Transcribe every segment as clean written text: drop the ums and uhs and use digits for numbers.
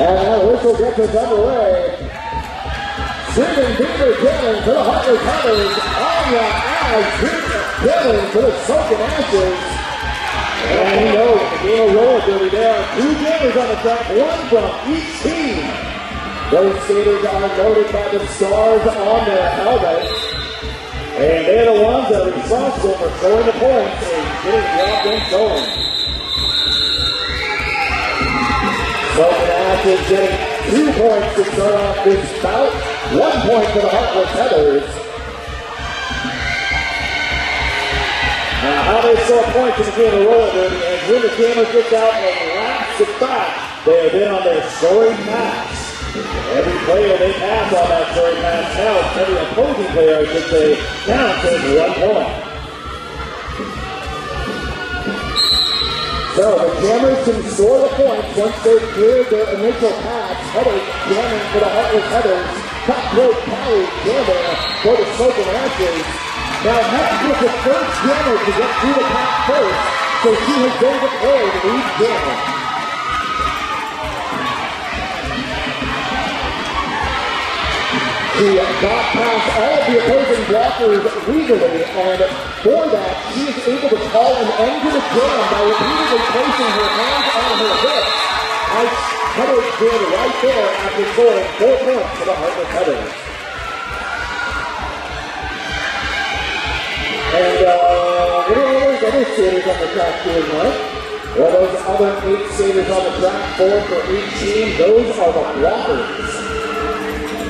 And that whistle gets us underway. Swinging Beaver Gillen to the Heartless Hunters. Anya as Gillen to the Smokin Ashes. And you know, the game of roller derby there. 2 gamers on the track, 1 from each team. Those skaters are noted by the stars on their helmets. And they're the ones that are responsible for scoring the points and getting the offense going. Smokin Ashes getting 2 points to start off this bout. 1 point for the Heartless Heathers. Now, how they score points in the game of roller derby, and when the camera gets out and laps it back, they have been on their scoring pass. Every player they pass on that scoring pass counts. Every opposing player, I should say, counts as 1 point. So the jammers can score the points once they've cleared their initial pass. Headers jamming for the Heartless Heathers. Top rope Callie jamming for the Smokin Ashes. Now Hex was the first jammer to get through the pass first, so she has been declared lead jammer. She got past all of the opposing blockers legally, and for that, she is able to call an end to the jam by repeatedly placing her hands on her hips. As Heathers did right there after scoring 4 points for the Heartless Heathers. And what are those other skaters on the track doing, Mike? Well, those other 8 skaters on the track, 4 for each team, those are the blockers.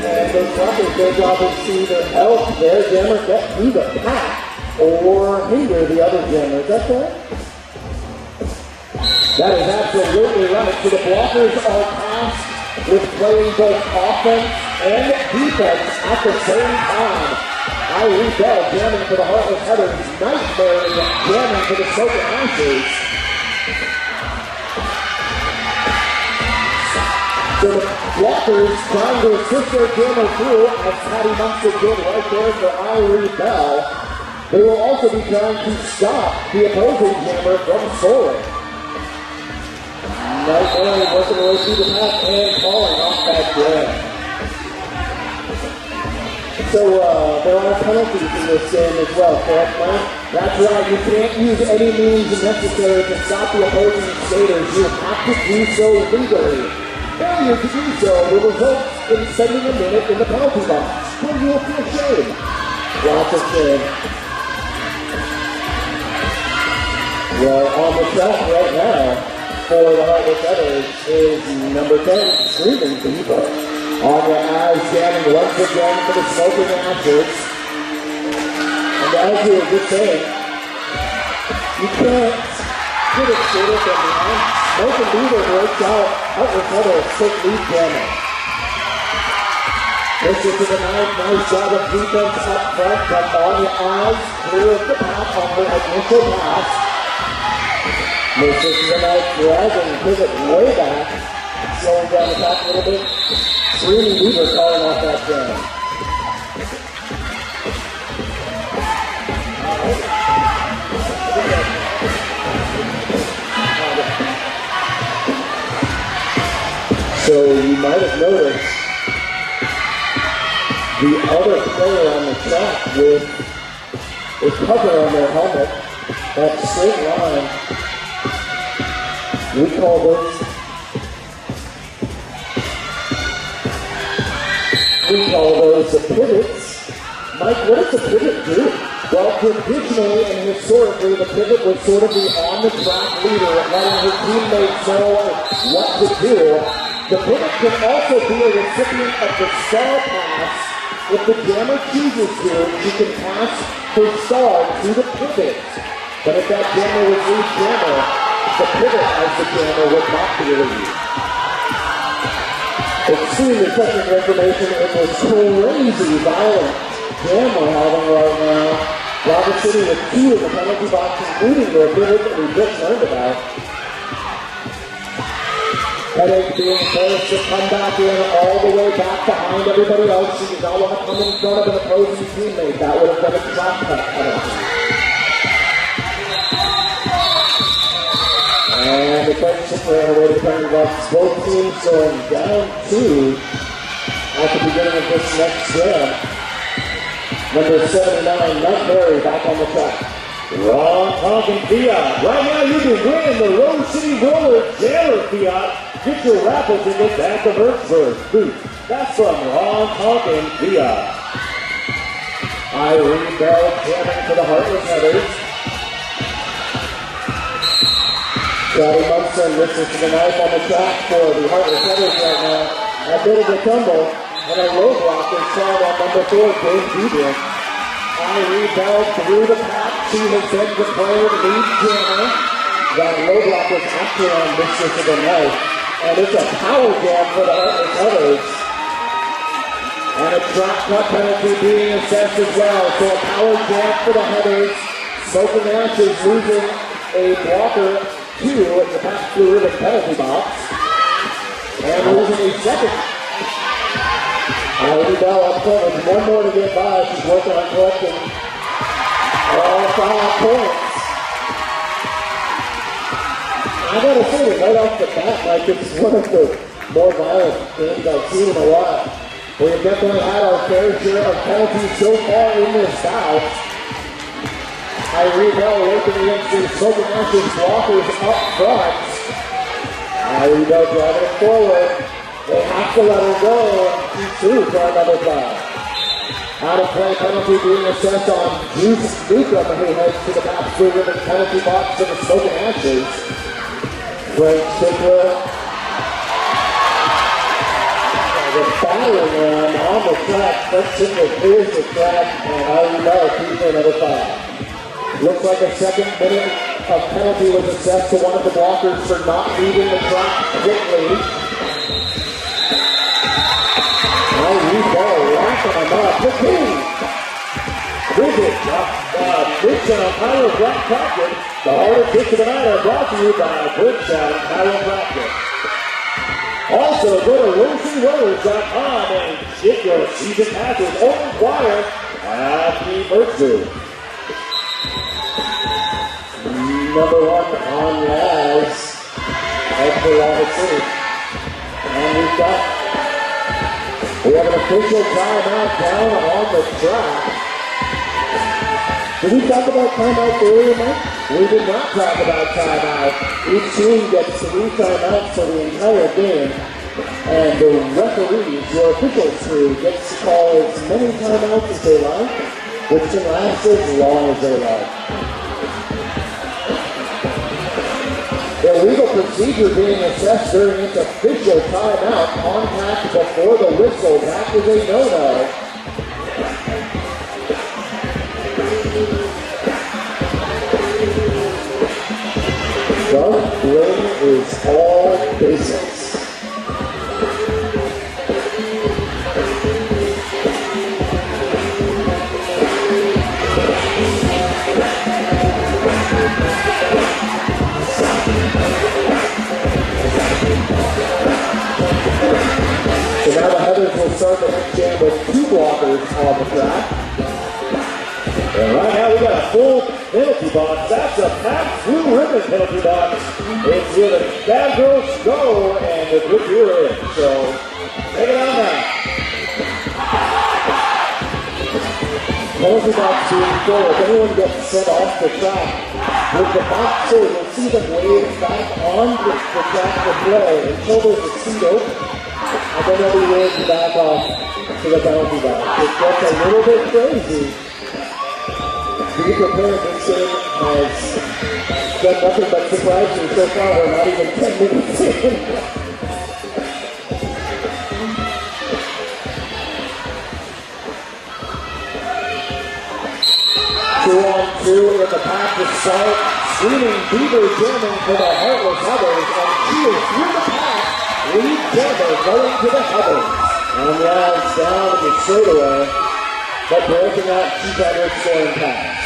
And those blockers, their job is to either help their jammer get through the pack or hinder the other jammer. Is that correct? That is absolutely right. So the blockers are tasked with playing both offense and defense at the same time. Irene Bell jamming for the Heartless Heathers. Nightmare jamming for the Smokin Ashes. So the blockers trying to assist their jammer through, as Patty Munster did right there for Irene Bell. They will also be trying to stop the opposing jammer from scoring. Nightmare working their way through the pack and falling off that jam. So there are penalties in this game as well, correct, Mike? That's right, you can't use any means necessary to stop the opposing skaters. You have to do so legally. Failure to do so will result in spending a minute in the penalty box, where you will feel shame. Lots of shame. Well, on the track right now for the Heartless Heathers is number 10, Screaming Beaver. On the eyes jamming once again for the Smokin Ashes. And as you were just saying, you can't get a skater from behind. Smokin Beaver breaks out with another quick lead jammer. This is the nice job of defense up front, but on the eyes clear of the path on her initial pass. This is the nice dragging pivot way back, slowing down the path a little bit. Screaming Beaver calling off that jam. So you might have noticed the other player on the track with a cover on their helmet, that straight line, we call those the pivots. Mike, what does the pivot do? Well, traditionally and historically, the pivot was sort of the on-the-track leader, letting his teammates know what to do. The pivot can also be a recipient of the star pass. If the jammer chooses to, he can pass her star to the pivot. But if that jammer was lead jammer, the pivot as the jammer would not be lead. Extremely technical information in this crazy violent jam we're having right now. Robert City with 2 in the penalty box, including their pivot that we just learned about. Headache being forced to come back in all the way back behind everybody else. She does not want to come in front of an opposing teammate. That would have been a drop cut penalty. And the ran away to penalty box. Both teams going down 2 at the beginning of this next jam. Number 79, Mike Berry, back on the track. Ron Tonkin Fiat. Right now you can win the Rose City Roller Jammer Fiat. Get your raffle tickets at the Mertzburg booth. That's from Ron Tonkin Fiat. Irene Bell jamming for the Heartless Heathers. Scotty Munson listens to the knife on the track for the Heartless Heathers right now. A bit of a tumble and a roadblock is found on number 4, Dave Deedrick. Irene Bell through the pack. She has been declared lead jammer. That roadblock was actually on Mistress of the Knife. And it's a power jam for the Heartless Heathers. And a drop cut penalty being assessed as well. So a power jam for the Heathers. Smokin is losing a blocker 2 at the back blue ribbon penalty box. And losing a second. Irene Bell up front with 1 more to get by. She's working on collecting all 5 points. I gotta say, right off the bat, like it's one of the more violent games I've seen in a while. We've definitely had our fair share of penalties so far in this bout. Irene Bell working against the Smokin blockers up front. Irene Bell driving it forward. They have to let her go. She's through for another foul. Out of play penalty being assessed on Juice Newcomb, who heads to the back blue ribbon penalty box for the Smokin Ashes. Frank Stickler. The battering ram on the track. Frank Stickler clears the track, and Irene Bell keeps for another foul. Looks like a second minute of penalty was assessed to one of the blockers for not leaving the track quickly. Irene Bell locking him up. Bridget, Bridgetown Chiropractic. The hardest hits of the night are brought to you by Bridgetown Chiropractic. Also, go to RosieRollers.com and get your season passes or require at the merch booth. Number 1 on Laz at Colorado City. And we have an official timeout down on the track. Did we talk about timeout earlier, Mike? We did not talk about timeout. Each team gets 3 timeouts for the entire game. And the referees, your officials crew, gets to call as many timeouts as they like, which can last as long as they like. Illegal procedure being assessed during its official timeout. Contact before the whistle. That is a no-no. Dark green is all business. So now the Heathers will start the next jam with 2 blockers on the track. And right now we got a full penalty box. That's a packed blue ribbon penalty box. It's where the bad girls go and the good gear in. So take it on now. Penalty box being full. If anyone gets sent off the track with the box full, you'll see them wave back on the track to play until there's a seat open. And then they'll be waved back off to the penalty box. It gets a little bit crazy. Be prepared, this game has done nothing but surprise me so far. We're not even 10 minutes in. 2-on-2 in the pack to start. Screaming Beaver jamming for the Heartless Heathers, and she is through the pack. Lead jammer going to the Heathers. And Laz down in the straightaway, but breaking out keep on her scoring pass.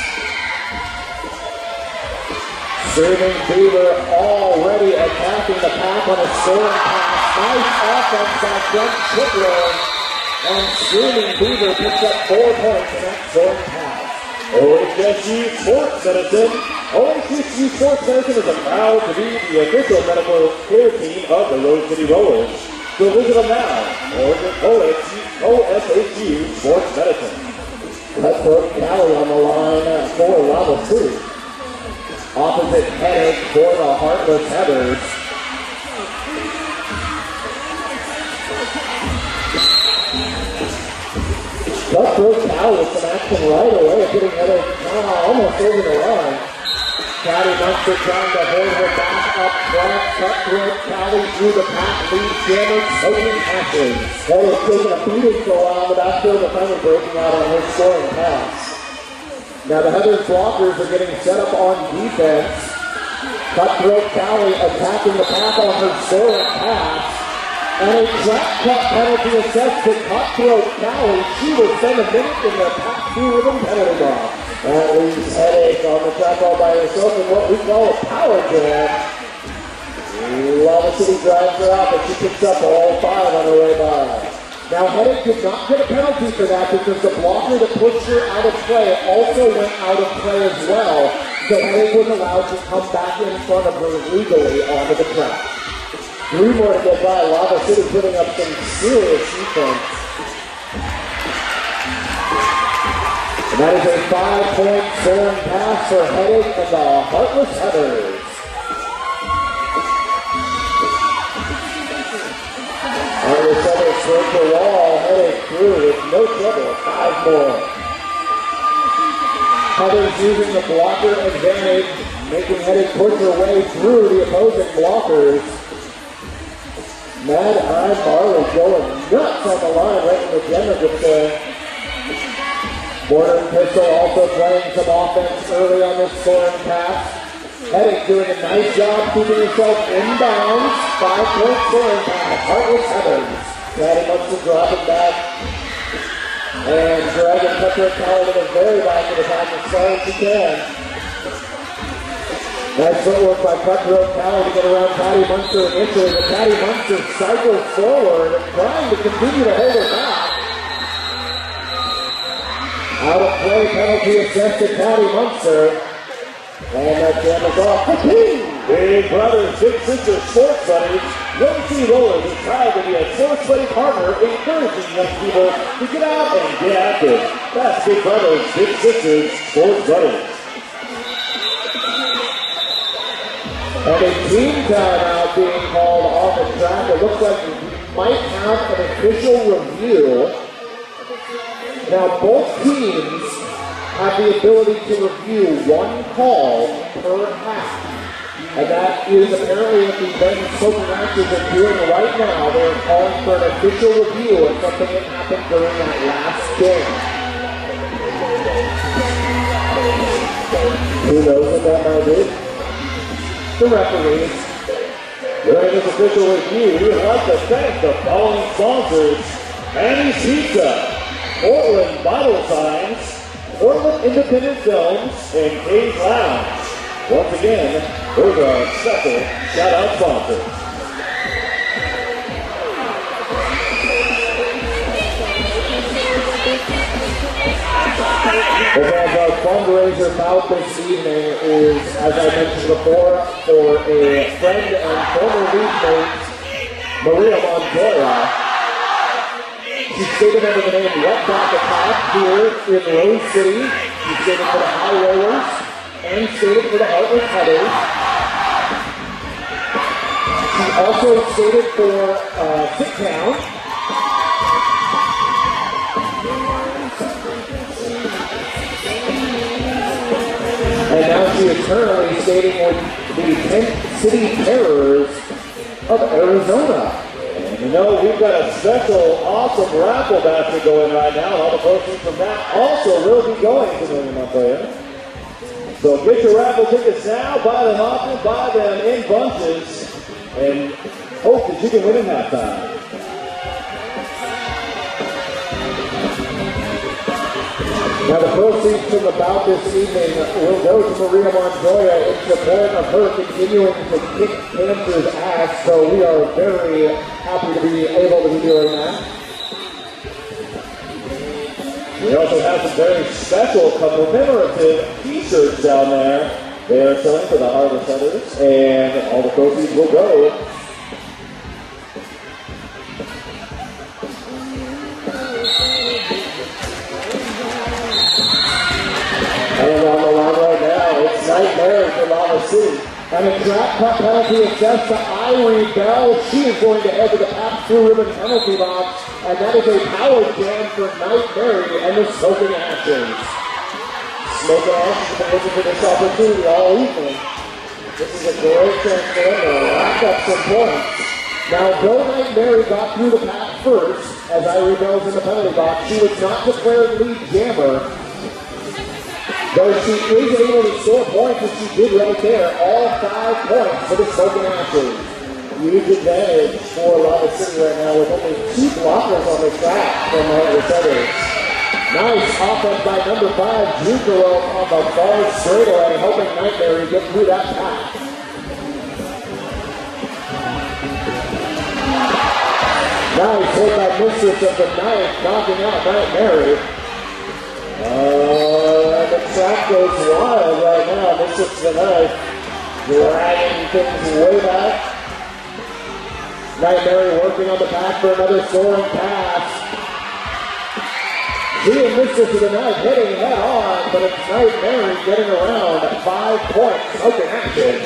Serving Beaver already attacking the pack on a scoring pass. Nice offense on front Chiplow. And Screaming Beaver picks up 4 points in that scoring pass. OHSU Sports Medicine. OHSU Sports Medicine is proud to be the official medical care team of the Rose City Rollers. So visit them now, OSHU Sports Medicine. Cutthroat Cali on the line for Lava City. Opposite headache for the Heartless Heathers. Cutthroat Cali with some action right away, getting headache almost over the line. Caddy Munster trying to hold her back up front. Cutthroat Cali through the pack, lead jammer, Smokin Ashley. Headache taking a beating for a while, but after the finally breaking out on her scoring pass. Now the Heathers blockers are getting set up on defense. Cutthroat Cali attacking the pack on her scoring pass. And a trap cut penalty assessed to Cutthroat Cali. She will spend a minute in the pack 2 rhythm penalty box. That leaves headache on the track all by herself in what we call a power jam. Lava City drives her out, but she picks up all 5 on her way by. Now, Headache did not get a penalty for that because the blocker that pushed her out of play also went out of play as well. So Headache was allowed to come back in front of her legally onto the track. 3 more to get by. Lava City putting up some serious defense. And that is a 5-point scoring pass for Headache and the Heartless Heathers. Heartless Heathers broke the wall, Headache through with no trouble. 5 more. Heathers using the blocker advantage, making Headache push her way through the opposing blockers. Mad Eye Marley going nuts on the line right in the gender display. Border Pistol also playing some offense early on this scoring pass. Headache doing a nice job keeping herself inbounds. 5-point scoring pass. Heartless Heathers. Caddy Munster dropping back. And dragging Cutthroat Cali to the very back of the pack as far as she can. Nice footwork by Cutthroat Cali to get around Caddy Munster initially, but Caddy Munster cycles forward, trying to continue to hold her back. Out of play, penalty assessed to Caddy Munster. And that jam is off. Big brothers, big sisters, sports buddies. Rose City Rollers is proud to be a sports buddy partner, encouraging young people to get out and get active. That's Big Brothers, Big Sisters, Sports Buddies. And a team timeout being called off the track. It looks like we might have an official review. Now, both teams have the ability to review 1 call per half. And that is apparently what the men's Smokin Ashes are doing right now. They're calling for an official review of something that happened during that last game. Who knows what that might be? The referees. During this official review, we would like to thank the following sponsors: Annie's Pizza, Portland Vital Signs, Portland Independent Films, and Kay's Lounge. Once again, those are our special shout-out sponsors. And our fundraiser bout this evening is, as I mentioned before, for a friend and former league mate, Maria Montoya. She skated under the name Wet Back Attack here in Rose City. She skated for the High Rollers and skated for the Heartless Heathers. She also skated for Sit Town. And now she is currently skating with the Tent City Terrors of Arizona. And you know, we've got a special, awesome raffle basket going right now, and all the proceeds from that also will be going to Maria Montoya. So get your raffle tickets now, buy them often, buy them in bunches, and hope that you can win in halftime. Now the proceeds from the bout this evening will go to Maria Montoya in support of her continuing to kick cancer's ass, so we are very happy to be able to be doing that. We also have some very special commemorative t-shirts down there. They are selling for the Heartless Headers, and all the proceeds will go. And on the line right now, it's Nightmare for Lava City. And a drop puck penalty assessed to Irene Bell. She is going to head to the pass-through ribbon penalty box. And that is a power jam for Nightmare and the Smokin Actions. Smokin Actions have been looking for this opportunity all evening. This is a great chance for them to rack up some points. Now, though Nightmare got through the pass first, as Irene Bell's in the penalty box, she was not declared lead jammer. Though she is able to score points, as she did right there, all 5 points for the Smokin Actions. Huge advantage for Lava City right now with only 2 blockers on the track from the Headers. Nice offense by number 5, Jukaro on the far straightaway, helping Nightmare get through that pass. Nice hit by Mistress of the Knife, knocking out Nightmare. And the track goes wild right now. Mistress of the Knife dragging things way back. Nightmare working on the back for another scoring pass. She and Mistress of the Knife hitting head on, but it's Nightmare getting around at 5 points. Smokin Actions.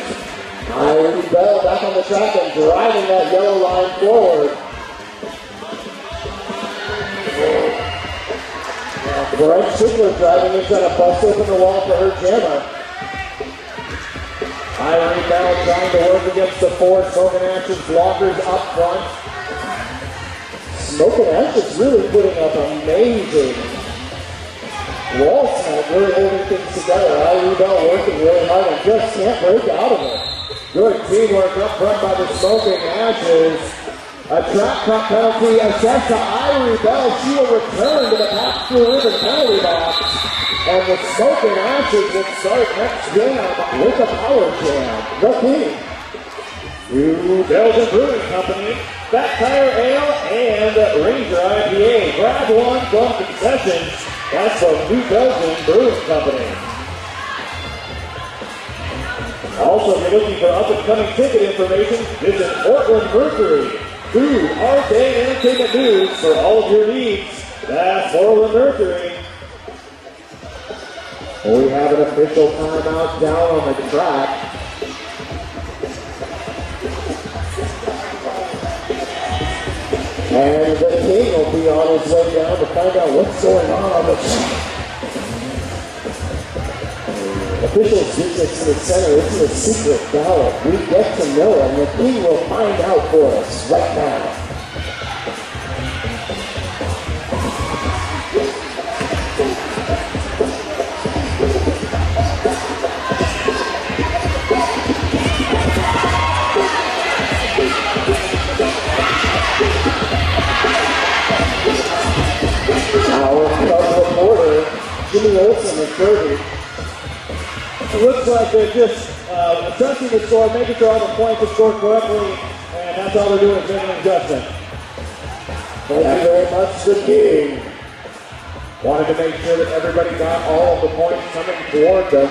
Irene Bell back on the track and driving that yellow line forward. Brent Schindler driving in, trying to bust open the wall for her jammer. Irene Bell trying to work against the 4 Smokin Actions blockers up front. Smokin Actions really putting up amazing wall tonight, really holding things together. Irene Bell working really hard and just can't break out of it. Good teamwork up front by the Smokin Actions. A trap cut penalty assessed to Irene Bell. She will return to the pass-through ribbon penalty box. And the Smokin Actions will start next jam with a power jam. The King. New Belgian Brewing Company, Fat Tire Ale, and Ranger IPA. Grab one from concessions. That's from New Belgian Brewing Company. Also, if you're looking for up-and-coming ticket information, visit Portland Mercury. Food, art, and entertainment news for all of your needs. That's Portland Mercury. We have an official timeout down on the track. And the King will be on his way down to find out what's going on the track. Officials get this to the center. This is a secret ballot. We get to know him. The King will find out for us right now. Our club reporter, Jimmy Olsen, is 30. It looks like they're just assessing the score, making sure all the points are scored correctly, and that's all they're doing is making an adjustment. Thank you very much, the King. Wanted to make sure that everybody got all of the points coming toward them.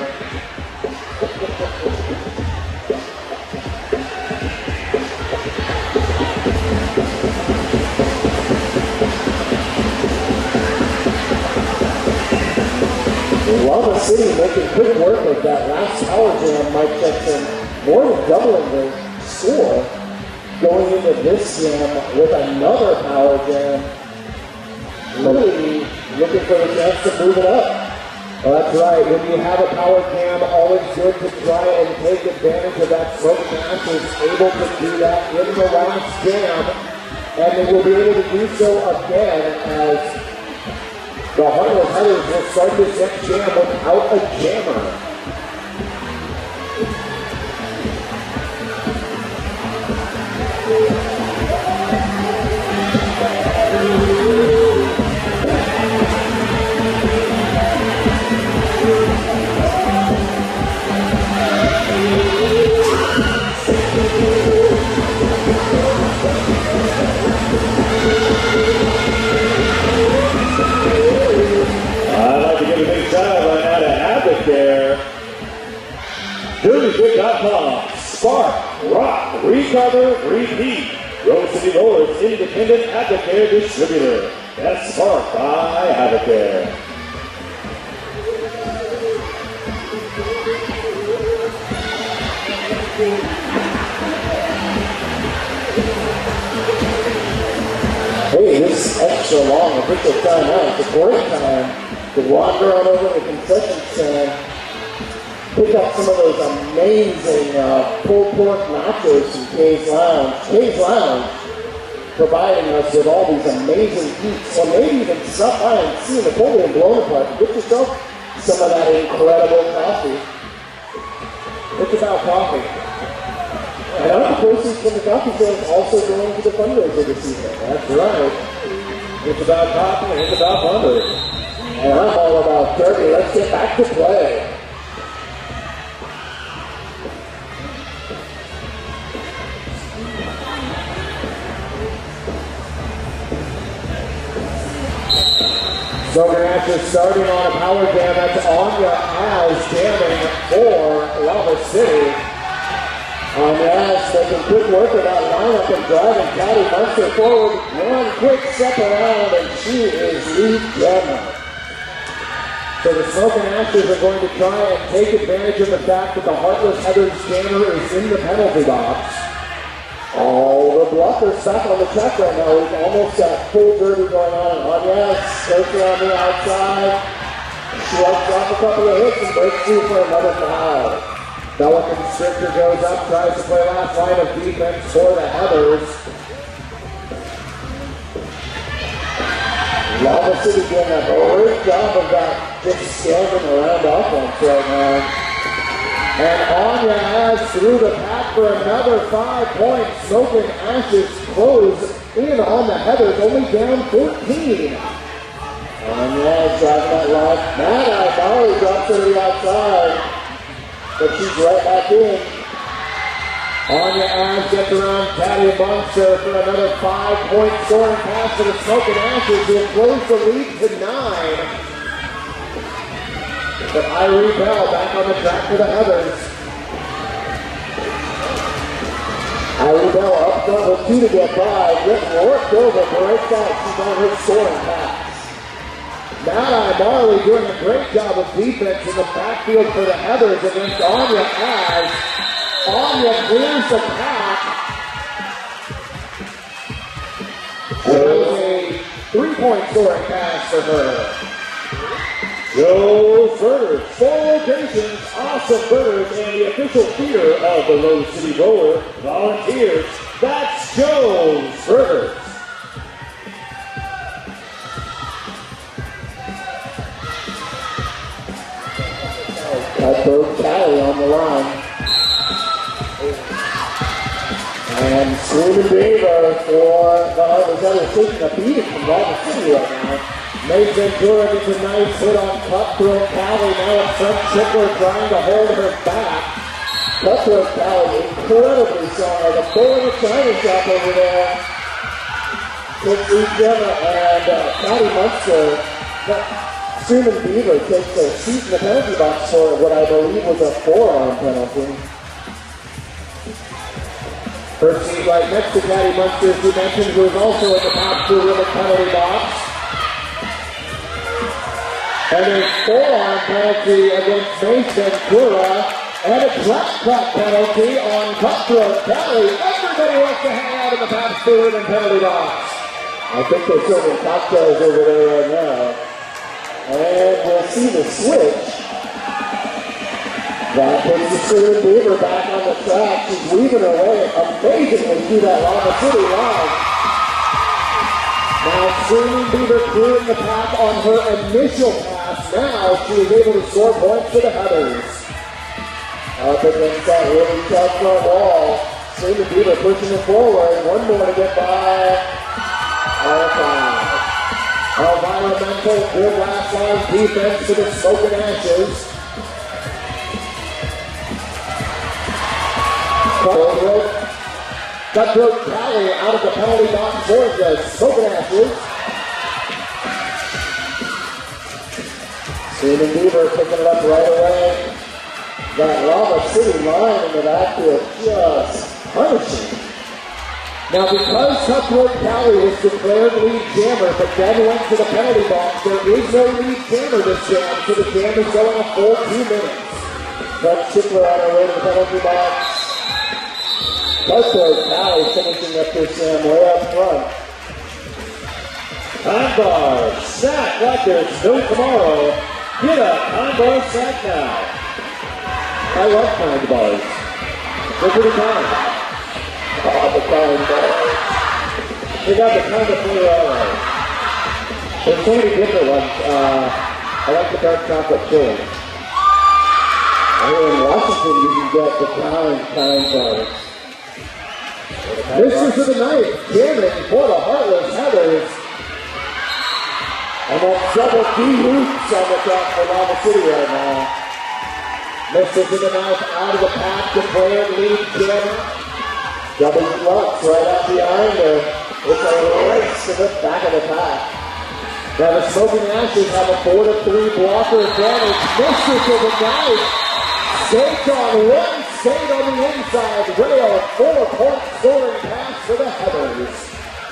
Lava City making quick work of that last power jam. Mike Jackson more than doubling the score going into this jam with another power jam. Really looking for the chance to move it up. Well, that's right. When you have a power jam, always good to try and take advantage of that. Smokin Actions able to do that in the last jam, and they will be able to do so again as the Heartless Headers will start this next jam without a jammer. DirtyBig.com. Spark, rock, recover, repeat. Rose City Rollers Independent Advocare Distributor. That's Spark by Advocare. Hey, this extra long official timeout. It's a great time to wander on over to the concession stand, pick up some of those amazing pulled pork nachos from Kay's Lounge. Kay's Lounge providing us with all these amazing eats. So maybe even stop by and see Napoleon blown apart and get yourself some of that incredible coffee. It's about coffee. And other proceeds from the coffee sales also going to the fundraiser this evening. That's right. It's about coffee and it's about fundraising. And I'm all about turkey. Let's get back to play. Smokin after starting on a power jam. That's Anya as jamming for Lava City. Anya making quick work of that lineup and driving Patty Munster forward. One quick step around and she is lead jammer. So the Smokin Ashes are going to try and take advantage of the fact that the Heartless Heather's jammer is in the penalty box. All the blockers back on the track right now. We've almost got full dirty going on. Anya skirts around the outside. Shrugs off a couple of hits and breaks through for another foul. Bella Constrictor goes up, tries to play last line of defense for the Heathers. Lava City doing a great job of that, just standing around offense right now. And Anya has through the pack for another 5 points. Smokin Ashes close in on the Heathers, only down 14. Anya driving that line. Mad-Eye Molly drops it to the outside. But she's right back in. Anya Ash gets around Patty Munster for another 5-point scoring pass to the Smokin Ashes who have closed the lead to 9. But Irene Bell back on the track for the Heathers. Irene Bell up front with 2 to get by. Gets worked over, breaks out. She's on her scoring pass. Mad-Eye Marley doing a great job of defense in the backfield for the Heathers against Anya as Anya clears the pack. That was a 3-point scoring pass for her. Joe's Burgers, 4 locations, awesome burgers, and the official feeder of the Rose City Roller Volunteers. That's Joe's Burgers. Cutthroat Callie on the line. And Screaming Beaver for the Heartless Heathers taking a beating from Lava City right now. Mace Ventura gets a nice hit on Cutthroat Callie. Now a front chipper trying to hold her back. Cutthroat Callie incredibly strong. The bull in the China shop over there. Takes each other and Patty Munster. Screaming Beaver takes a seat in the penalty box for what I believe was a forearm penalty. Her seat right next to Patty Munster, as you mentioned, who is also in the top 2 in the penalty box. And a forearm penalty against Mace Ventura, and a clap penalty on Cutthroat Callie. Everybody wants to hang out in the top 2 and penalty box. I think they're serving cocktails over there right now. And we'll see the switch. That puts the Screaming Beaver back on the track. She's weaving her way amazingly through that Lava City line. Now Screaming Beaver clearing the path on her initial pass. Now she is able to score points for the Heathers. Up against that really tough front wall. Screaming Beaver pushing it forward. One more to get by. Environmental, good last line defense for the Smokin Ashes. Cutthroat Callie out of the penalty box for the Smokin Ashes. Screaming Beaver picking it up right away. That Lava City line in the backfield just punishing. Now, because Cutthroat Cali was declared lead jammer, but then went to the penalty box, there is no lead jammer this jam, so the jam is going a full 2 minutes. But Schiffler on our way to the penalty box. Cutthroat Cali finishing up this jam way up front. Time bar, sack like there's no tomorrow. Get a time bar sack now. I love time bars. They're pretty kind. Oh, the time bars. They got the kind of play alright. There's so many different ones. I like the dark chocolate chili. Here in Washington, you can get the time bars. Mistress of the night, jamming for the Heartless Heathers. And that's double D hoops on the track for Lava City right now. Mistress of the night out of the pack, declared lead jammer. Double flux right out behind her. It's a race to the back of the pack. Now the Smokin Ashes have a 4-3 blocker advantage. Mistress of the night skates on one skate on the inside rail. 4-point scoring pass for the Heathers.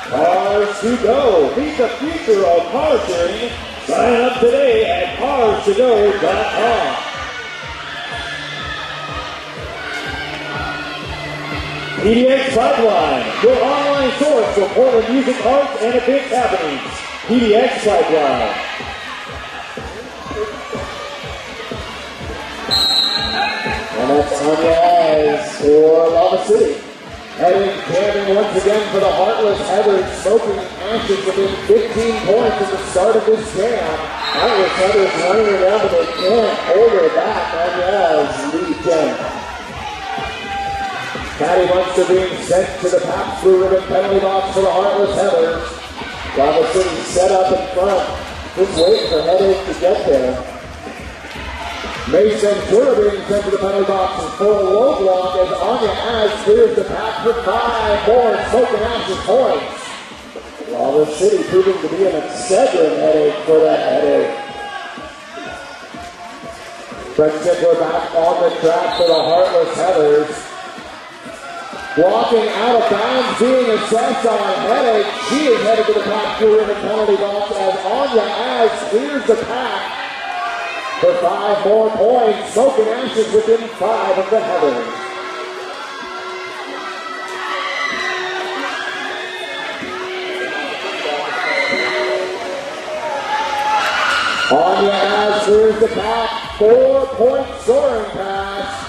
Cars to go. Meet the future of car sharing. Sign up today at carstogo.com. PDX Pipeline, your online source for Portland music, arts, and events happenings. PDX Pipeline. And that's Anya for Lava City. Heading jamming once again for the Heartless Heathers, Smokin Ashes within 15 points at the start of this jam. Heartless Heathers running around, but they can't hold her back. Anya's lead 10. Caddy Munster being sent to the Pabst Blue Ribbon penalty box for the Heartless Heathers. Lava City set up in front. Just waiting for Headache to get there. Mason Tura being sent to the penalty box and for a low block as Anya Az clears the path for 5 more Smokin Ashes points. Lava City proving to be an Excedrin headache for that Headache. Brett Stickler back on the track for the Heartless Heathers. Walking out of bounds, being assessed on Headache. She is headed to the Pabst Blue Ribbon penalty box as Anya Az clears the path for 5 more points. Smokin Ashes within 5 of the Heathers. Anya Az clears the path. 4-point soaring pass.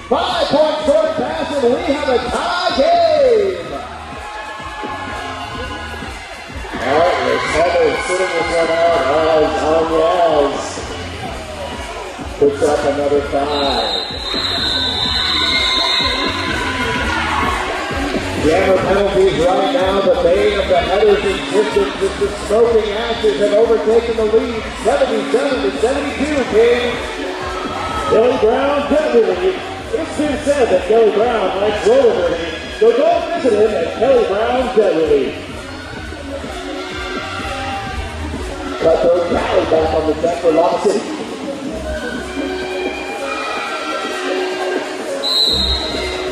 5-point soaring pass, and we have a tie game. Heartless Heathers sitting with one out as Anya Az puts up another 5. Jammer penalties right now. The bane of the Heathers' existence is the Smokin Ashes have overtaken the lead, 77-72. King Kelly Brown deputy. It's been said that Kelly Brown likes roller derby, so go visit him at Kelly Brown's Deputy. Cutthroat Cali back on the deck for Lava City.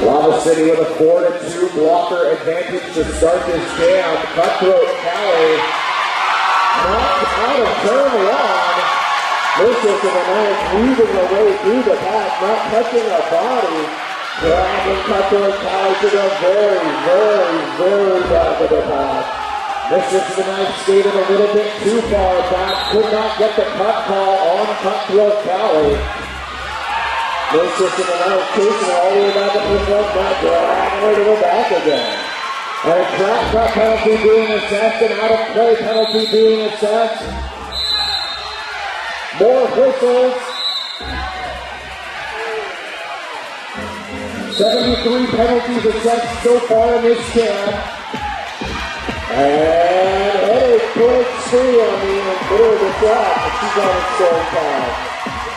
Lava City with a 4-2 blocker advantage to start this jam. Cutthroat Cali knocked out of turn 1. Mistress of the night weaving her way through the pack, not touching her body. Dragging Cutthroat Cali to the very back of the pack. Mistress of the night skated a little bit too far back, could not get the cut call on Cutthroat Cali. Mistress of the night chasing her all the way back up to the front, not dragging her to the back again. And a trap cut penalty being assessed, and out of play penalty being assessed. More whistles. 73 penalties assessed so far in this jam. And Headache breaks free on the middle of the track, but she's on its sole time.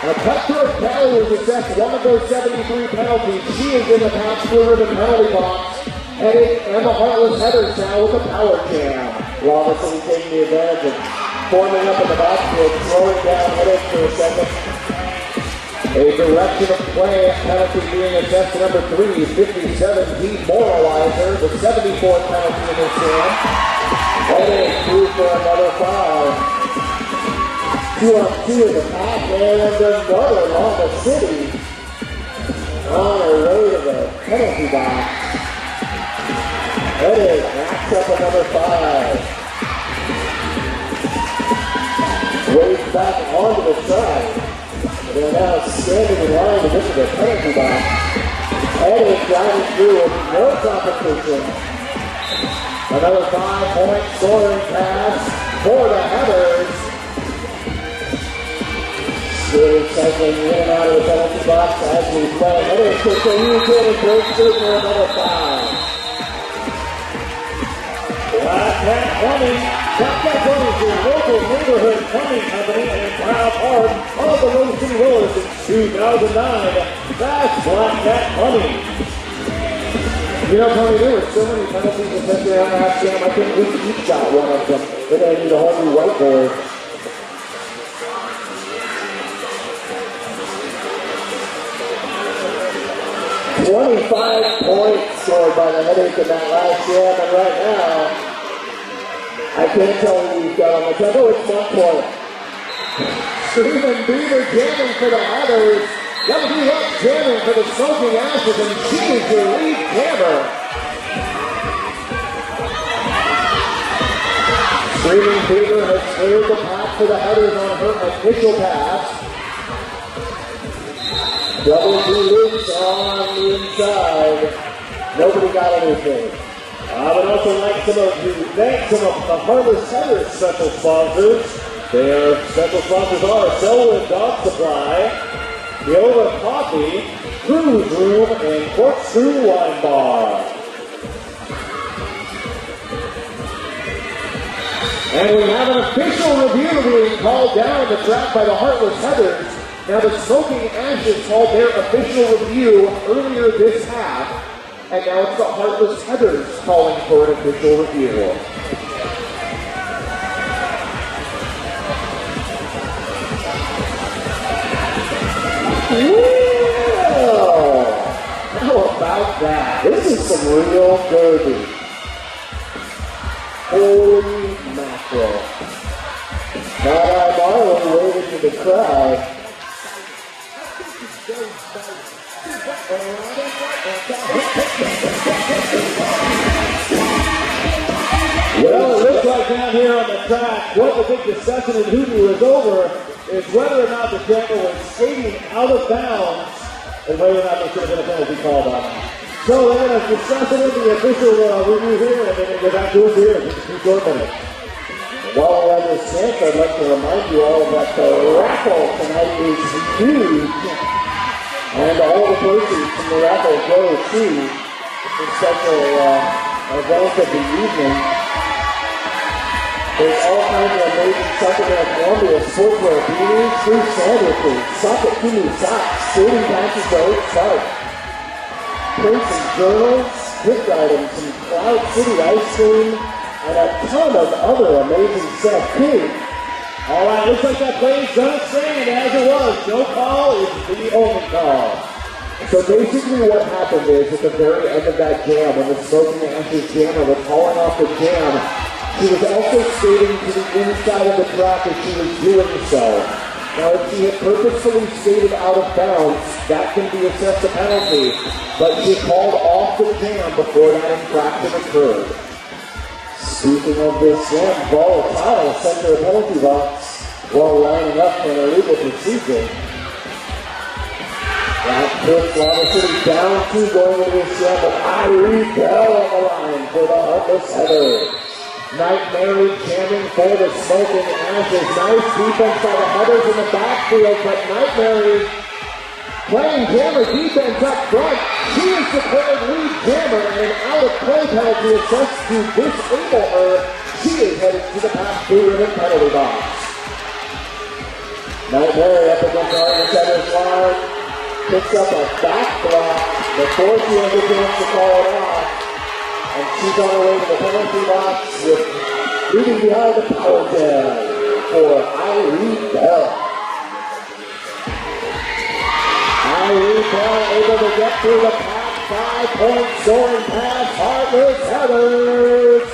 Now Cutthroat Cali was assessed one of those 73 penalties. She is in the Pabst Blue Ribbon penalty box. Headache and the Heartless Heathers now with a power jam. Lava City taking the advantage of forming up in the backfield, throwing down Headache for a second. A direction of play penalty being assessed to number 3, 57, demoralizer, the 74th penalty in this game. And it's through for another foul. 2-on-2 in the pack, and another Lava City on their way to the penalty box. And it racks up another 5. Waves back onto the side. They're now standing in line to get to the penalty box. And it's driving through with no competition. Another 5-point scoring pass for the Heathers. Still cycling in and out of the penalty box as we play. Heathers takes a huge hit and breaks through for another 5. Black Plumbing. Black Plumbing is your local neighborhood plumbing company and proud part of the Rose City Rollers since 2009. That's Black Cat Plumbing. You know, Tony, there were so many penalties assessed around last game. I think we each got one of them. They're going to need a whole new whiteboard. $25 points scored by the Headache in that last jam, and right now, I can't tell you who's got on the tempo. It's Montport. Stephen Beaver jamming for the Heathers. W. Up jamming for the Smokin Ashes, and she is your lead jammer. Stephen Beaver has cleared the path for the Heathers on her official pass. Double G loops on the inside. Nobody got anything. I would also like to thank some of the Heartless Heathers special sponsors. Their special sponsors are Selwyn Dog Supply, Yola Coffee, Cruise Room, and Corkscrew Wine Bar. And we have an official review being called down the track by the Heartless Heathers. Now the Smokin Ashes called their official review earlier this half. And now it's the Heartless Heathers calling for an official review. Well, how about that? This is some real derby. Holy mackerel. Now Marlon waving to the crowd. Well, it looks like down here on the track, what the big discussion in Hoodoo is over is whether or not the jammer was skating out of bounds and whether or not there should have been a penalty called on that. So they're going to discuss it in the official review here, and then they go back to it here in just a few short minutes. While we're on this chance, I'd like to remind you all that the raffle tonight is huge. And all the proceeds from the raffle go to the special event of the evening. There's all kinds of amazing stuff in there. Columbia sportswear, beanies, free sandwiches, socket kumi socks, skating patches for each site, prints and journals, gift items, some Cloud City ice cream, and a ton of other amazing stuff too. All right, looks like that play's gonna stand as it was. No call is the only call. So basically what happened is at the very end of that jam, when the Smokin Ashes jammer was hauling off the jam, she was also skating to the inside of the track as she was doing so. Now if she had purposefully skated out of bounds, that can be assessed a penalty, but she called off the jam before that infraction occurred. Speaking of this jam, volatile center penalty box while lining up for an illegal procedure. That puts Lava City down 2 going into this jam, but Irene Bell on the line for the Heartless Heathers. Nightmare jamming for the Smokin Ashes. Nice defense by the Heathers in the backfield, but Nightmare playing jammer defense up front. She is declared lead jammer, and out of play penalty assessed to disable her. She is headed to the pass through in the penalty box. Nightmare up against Heartless Heathers line. Picks up a back block before she has a chance to call it off. And she's on her way to the penalty box with leading behind the power jam for Irene Bell. Irene Bell able to get through the pack. 5-point soaring pass. Heartless Heathers.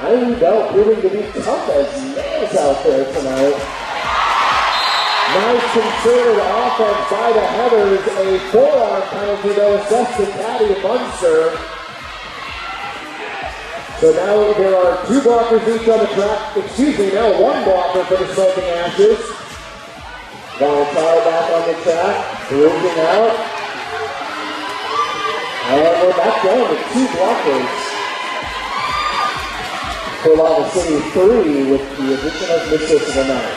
Irene Bell proving to be tough as nails out there tonight. Nice concerted offense by the Heathers. A forearm penalty though assessed to Patty Munster. So now there are 2 blockers each on the track. Now 1 blocker for the Smokin Ashes. Valentine back on the track, moving out. And we're back down to 2 blockers. For Lava City 3 with the addition of Mississippi tonight.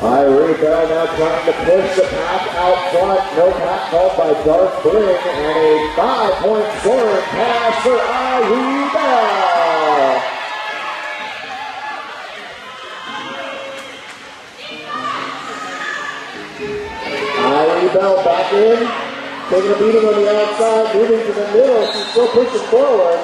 Irene Bell now trying to push the pack out front. No pack called by Darth Bring. And a 5-point soaring pass for Irene Bell. Irene Bell back in. Taking a beating on the outside. Moving to the middle. She's still pushing forward.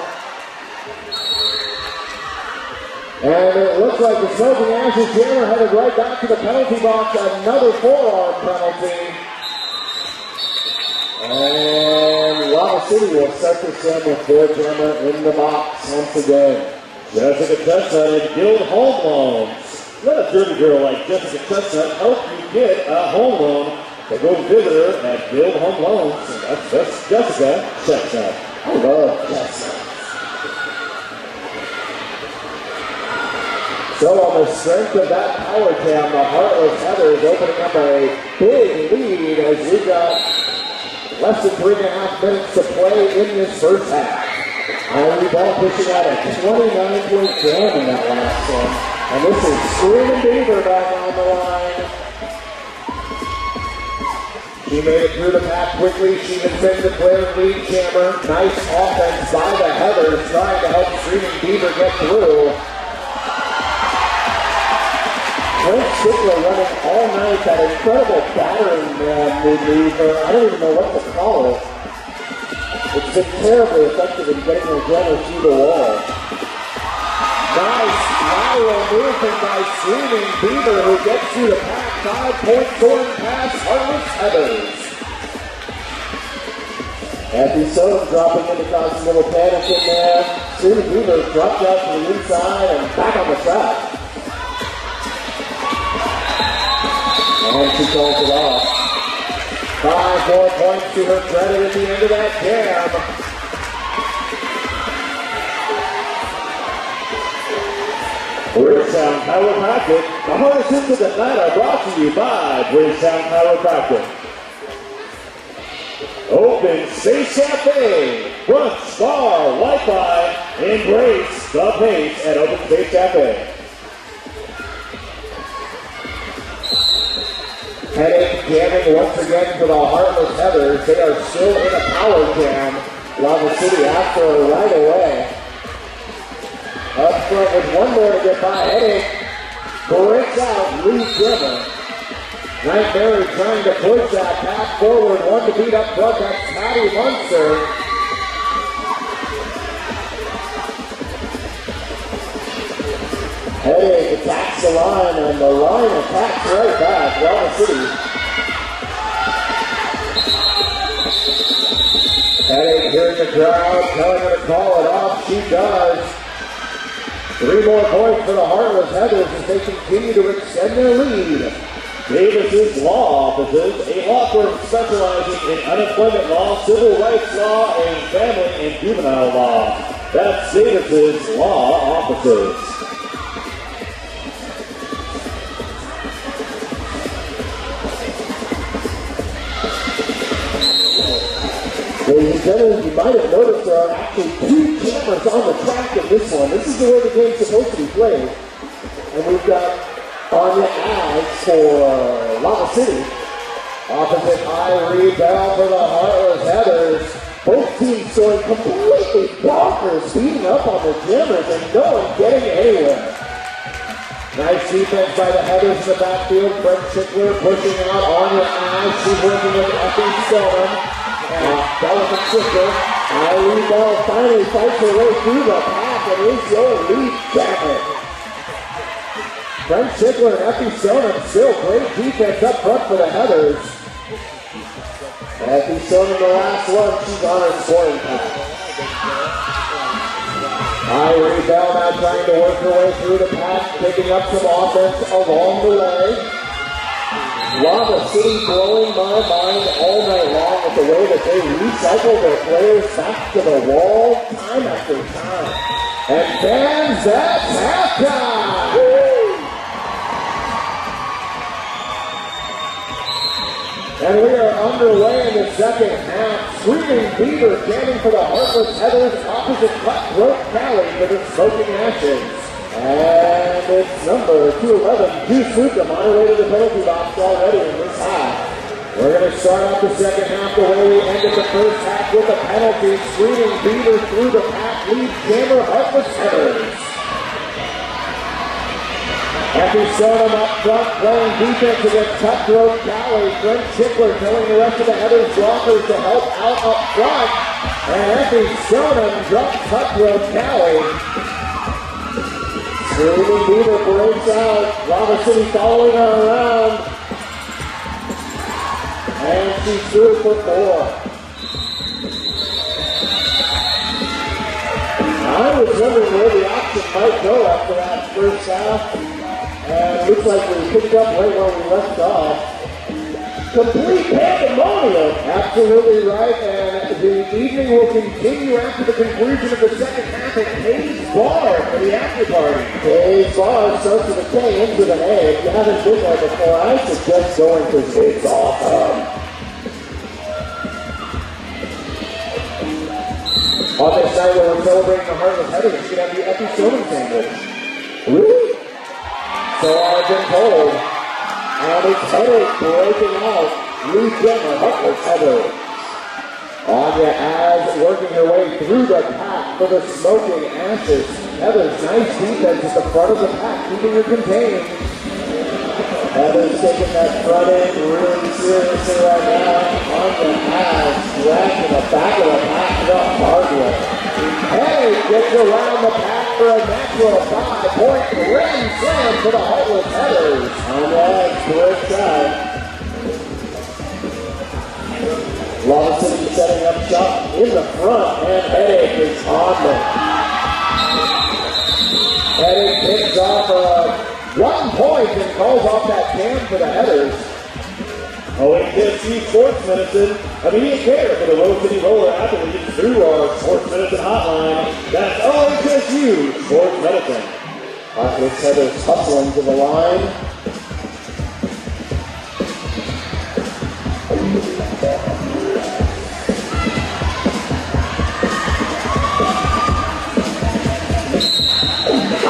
And it looks like the Smokin Ashes jammer headed right back to the penalty box. Another forearm penalty. And Lava City will set this in with their jammer in the box once again. Jessica Chestnut and Guild Home Loans. Let a dirty girl like Jessica Chestnut help you get a home loan. So go visit her at Guild Home Loans. And that's Jessica Chestnut. I love Chestnut. So on the strength of that power jam, the Heartless Heathers opening up a big lead as we got less than 3.5 minutes to play in this first half. Irene Bell pushing out a 29-point jam in that last one. And this is Screaming Beaver back on the line. She made it through the pack quickly. She has been declared lead jammer. Nice offense by the Heathers trying to help Screaming Beaver get through. Brent Stickler running all night that incredible battering maneuver. I don't even know what to call it. It's been terribly effective in getting her jammer through the wall. Nice lateral movement by Screaming Beaver who gets through the pack. 5-point soaring pass, Heartless Heathers. Kathy Soto dropping in to cause a little panic in there. Screaming Beaver dropped out to the inside and back on the track. And she calls it off. 5 more points to her credit at the end of that jam. Bridgetown Chiropractic. The hardest hits of the night are brought to you by Bridgetown Chiropractic. Open Space Cafe. Brunch, bar, Wi-Fi. Embrace the pace at Open Space Cafe. Headache jamming once again for the Heartless Heathers. They are still in a power jam. Lava City after her right away. Up front with one more to get by. Headache breaks out, lead jammer. Nightmare trying to push that pass forward. One to beat up front. That's Patty Munster. Headache attacks the line, and the line attacks right back. Lava City. Headache hearing the crowd, telling her to call it off. She does. 3 more points for the Heartless Heathers as they continue to extend their lead. Davis's Law Offices, a law firm specializing in unemployment law, civil rights law, and family and juvenile law. That's Davis's Law Offices. Ladies and gentlemen, you might have noticed there are actually 2 cameras on the track in this one. This is the way the game's supposed to be played. And we've got Anya As for Lava City. Opposite Irene Bell for the Heartless Heathers. Both teams going completely bonkers, beating up on the jammers and no one getting anywhere. Nice defense by the Heathers in the backfield. Brent Schickler pushing out Anya As. She's working with Effie Stillman. And Bella from Sister. Irene Bell finally fights her way through the pack and is your lead jammer. Frank Schickler and Effie Sonnen still great defense up front for the Heathers. Effie Sonnen the last one, she's on her scoring path. Irie Bell now trying to work her way through the pack, picking up some offense along the way. Lava City blowing my mind all night long with the way that they recycle their players back to the wall time after time. And fans, that's halftime! Woo! And we are underway in the second half. Screaming Beaver standing for the Heartless Heathers opposite Cutthroat Cali for the Smoking Ashes. And it's number 211, Deuce Luca, moderated the penalty box already in this half. We're going to start out the second half the way we ended the first half with a penalty. Screaming Beaver through the pack, lead jammer Heartless Heathers. Effie Sonnen up front playing defense against Cutthroat Cali. Frank Schickler telling the rest of the Heathers blockers to help out up front. And Effie Sonnen drops Cutthroat Cali. Screaming Beaver breaks out. Lava City following her around. And she's through for 4. I was wondering where the action might go after that first half. And it looks like we picked up right where we left off. Complete pandemonium. Absolutely right. And the evening will continue after the conclusion of the second half at Hayes Bar for the after party. Hayes Bar starts with a K, ends with an A. If you haven't been there before, I suggest going because it's awesome. On this night where we're celebrating the Heartless Heathers, it's going to have the Effie Sonnen sandwich. Really? So I've been told. And it's Headache breaking out. Lead jammer, Heartless Heathers. Anya Az working her way through the pack for the Smoking Ashes. Heathers, nice defense at the front of the pack, keeping her contained. Heathers taking that front end really seriously right now. Anya Az dragging the back of the pack the hard way. Headache gets around the pack for a natural 5-point grand slam for the Heartless Heathers. Anya Az breaks out. Lava City setting up shop in the front, and Headache is on them. Headache picks off 1 point and calls off that can for the Heathers. OHSU Sports Medicine, immediate care for the Rose City Roller athletes through our Sports Medicine hotline. That's OHSU Sports Medicine. Heartless Heathers hustling to the line.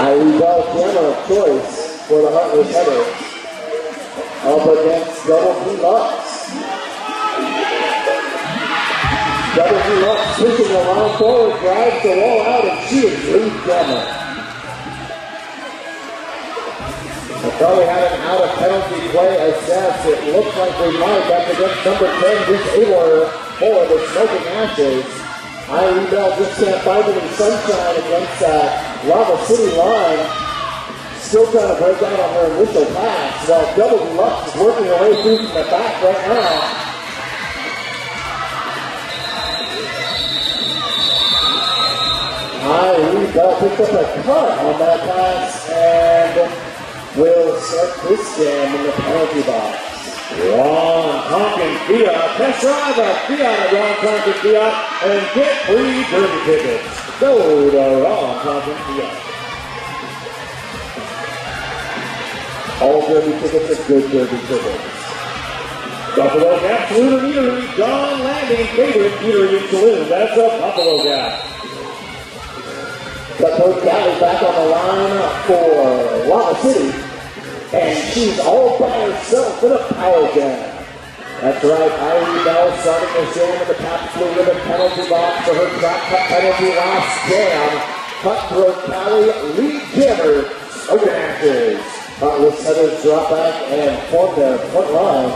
Irie Bell, camera of choice for the Heartless Heathers. Up against Double G Lux. Double G Lux pushing the line forward, drives the wall out, and she is lead jammer. Although we had an out of penalty play assessed, it looks like we might. That's against number 10, Bruce Aylor for the Smoking Ashes. Irie Bell just can't find any sunshine against that Lava City line. Still trying to break out on her initial pass, while Double Deluxe is working her way through from the back right now. Irie Bell picked up a cut on that pass and will start this game in the penalty box. Ron Tonkin Fiat, test drive a Fiat at Ron Tonkin Fiat and get free derby tickets. Go to Ron Tonkin Fiat. All derby tickets are good derby tickets. Buffalo Gap Saloon and Eatery, John Landing, favorite eatery and saloon. That's a Buffalo Gap. Cutthroat Cali back on the line for Lava City. And she's all by herself in a power jam. That's right, Irie Bell starting the jam in the Pabst Blue Ribbon penalty box for her track cut penalty last jam. Cutthroat Cali, lead jammer, Smokin Ashes. Heartless Heathers drop back and form their front line.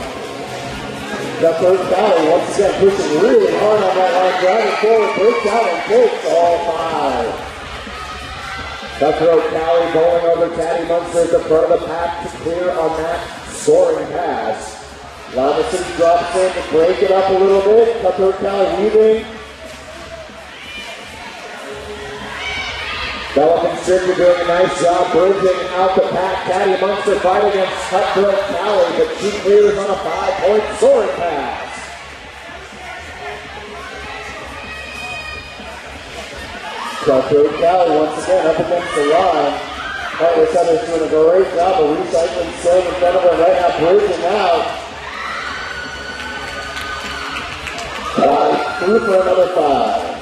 Cutthroat Cali once again pushing really hard on that line, driving forward, breaks out and takes all 5. Cutthroat Cali going over Taddy Munster at the front of the pack to clear on that scoring pass. Lava City drops in to break it up a little bit. Cutthroat Cali weaving. Bella Constrictor doing a nice job bridging out the pack. Taddy Munster fight against Cutthroat Cali, but she clears on a 5-point scoring pass. Cutthroat Cali once again up against the line. Heartless Heather's doing a great job of recycling serve in front of her right now, bridging out. Through for another 5.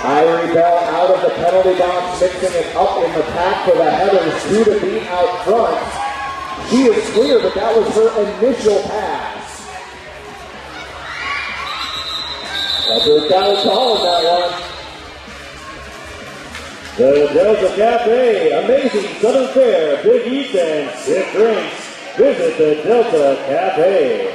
Irie Bell out of the penalty box, mixing it up in the pack for the Heathers, 2 to beat out front. She is clear, but that was her initial pass. Cutthroat Cali calling that one. The Delta Cafe, amazing Southern fare, big eats and sick drinks. Visit the Delta Cafe.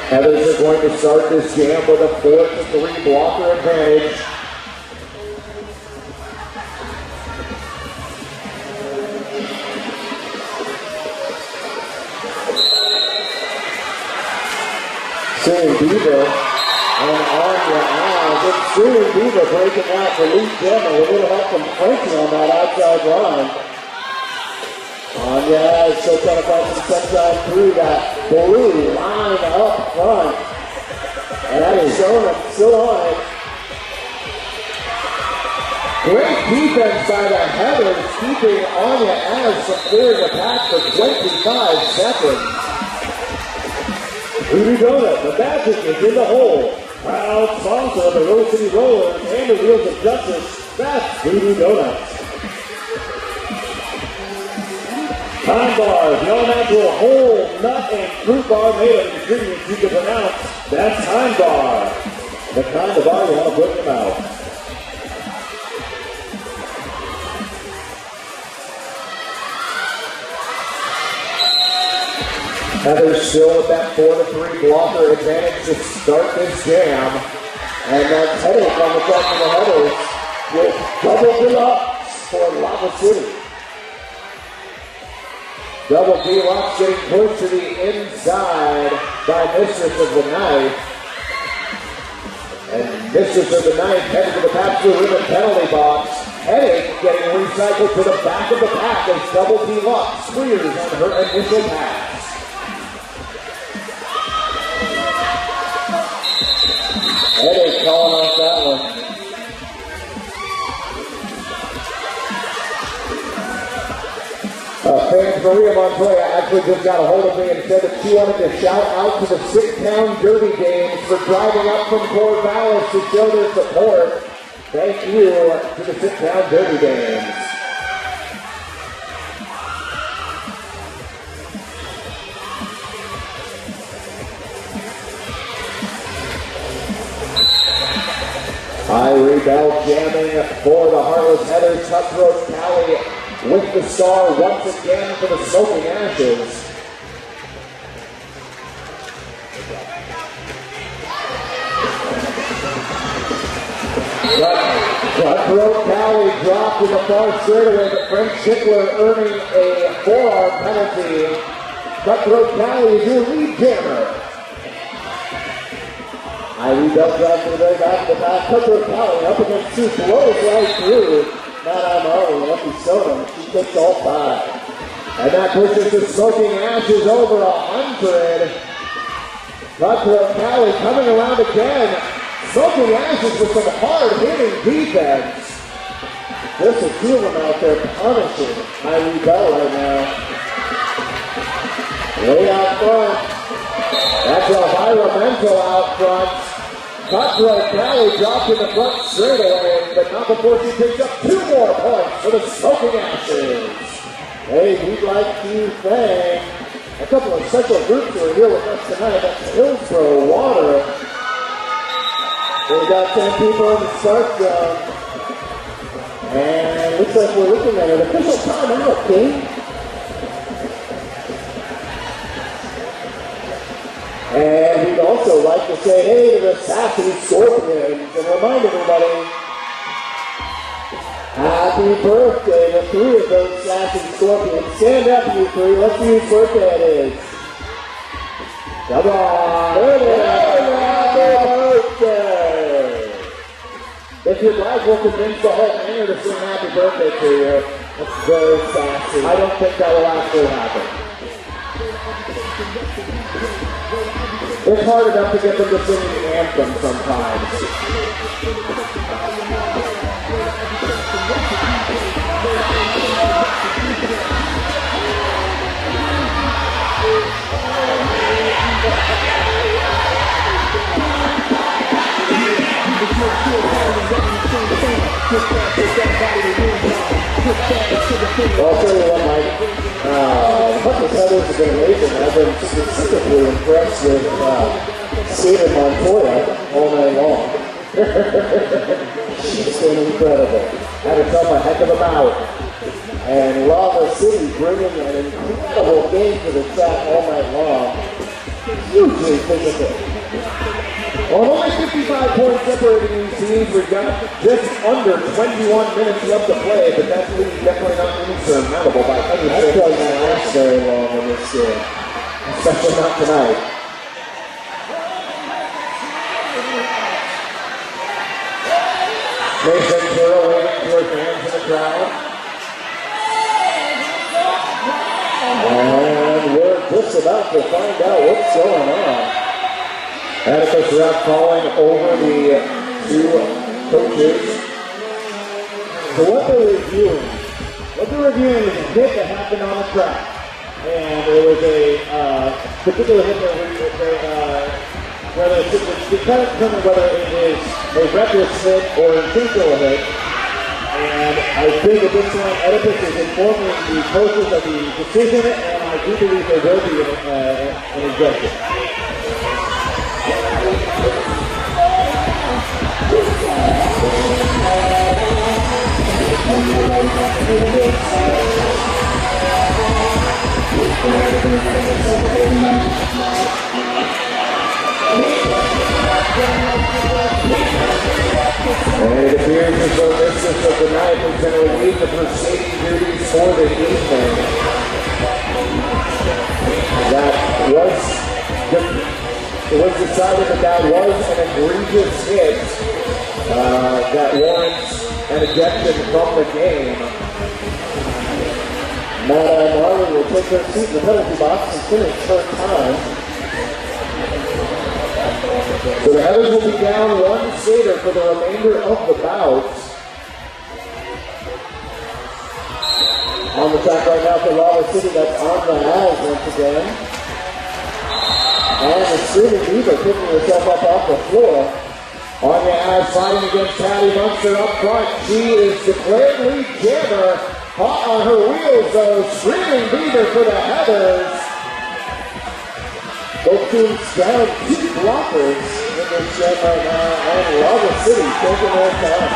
Heathers are going to start this jam with a 4-3 blocker advantage. Diva and Anya Alves. It's Suing Diva breaking out for Lee Gemma with a little help from Frankie on that outside line. Anya Alves still trying to find some sunshine through that blue line up front. And that is Jonah still on it. Great defense by the Heathers, keeping Anya Alves from clearing the pack for 25 seconds. Voodoo Donut, the Magic is in the hole. Proud sponsor of the Rose City Rollers and the Wheels of Justice. That's Voodoo Donuts. Time bars, the all-natural whole nut and fruit bar made of ingredients you can pronounce. That's Time Bar. The kind of bar you want to put in your mouth. Heathers still with that 4-3 blocker advantage to start this jam. And that's Headache on the front of the Heathers with double deluxe for Lava City. Double deluxe getting pushed to the inside by Mistress of the Night. And Mistress of the Night headed to the pass through ribbon penalty box. Headache getting recycled to the back of the pack as double deluxe clears on her initial pass. Headache calling off that one. Fans Maria Montoya actually just got a hold of me and said that she wanted to shout out to the Six-Town Derby Games for driving up from Corvallis to show their support. Thank you to the Six-Town Derby Games. Irie Bell jamming for the Heartless Heathers. Cutthroat Cali with the star once again for the Smokin Ashes. Cutthroat Cali dropped in the far straightaway, but Frank Schickler earning a forearm penalty. Cutthroat Cali is your lead jammer. Irie Bell drives to the very back of the pack. Cutthroat Cali up against 2, blows right through. Not Amaro, Lucky Soda. She takes all 5. And that pushes the Smokin Ashes over 100. Cutthroat Cali coming around again. Smokin Ashes with some hard-hitting defense. Just a few of them out there punishing Irie Bell right now. Way out front. That's Elvira Mento out front. Cutthroat Cali dropped in the front straight away, but not before she picks up 2 more points for the Smokin Ashes. Hey, we'd like to thank a couple of special groups who are here with us tonight. That's Hillsborough Water. We've got 10 people in the start zone. And looks like we're looking at an official timeout, King. And we'd also also like to say hey to the sassy Scorpions and remind everybody, happy birthday to 3 of those sassy Scorpions. Stand up, you 3. Let's see whose birthday it is. Come on. There it is. Happy birthday. If you'd like, we'll convince the whole mayor to sing happy birthday to you. That's very sassy. I don't think that will actually happen. It's hard enough to get them to sing the anthem sometimes. Well, I'll tell you what, Mike. Heartless Heathers have been amazing. I've been specifically impressed with Stephen Montoya all night long. She's been incredible. Had herself a heck of a bout. And Lava City bringing an incredible game to the track all night long. Hugely physical. Well, only 55 points separating these teams. We've got just under 21 minutes left to play, but that's definitely not insurmountable by any stretch. That's probably not last very long in this game, especially not tonight. Mason Ventura waving to her fans in the crowd. And we're just about to find out what's going on. Atticus ref calling over the 2 coaches. So what they're reviewing is a hit that happened on the track. And it was a particular hit where they kind of determine whether it is a reckless hit or an intentional hit. And I think at this point, Oedipus is informing the coaches of the decision, and I do believe there will be an ejection. And it appears as though Mistress of the Night is going to leave the proceeding duties for the evening. It was decided that was an egregious hit that warrants an ejection from the game. Matt Marley will take her seat in the penalty box and finish her time. So the Heathers will be down 1 skater for the remainder of the bout. On the track right now for Lava City, that's on the house once again. And the Screaming Diva picking herself up off the floor. Anya As fighting against Patty Munster up front. She is declared lead jammer. Hot on her wheels though. Screaming Diva for the Heathers. Both teams down 2 blockers in this game right now. And Lava City taking their time.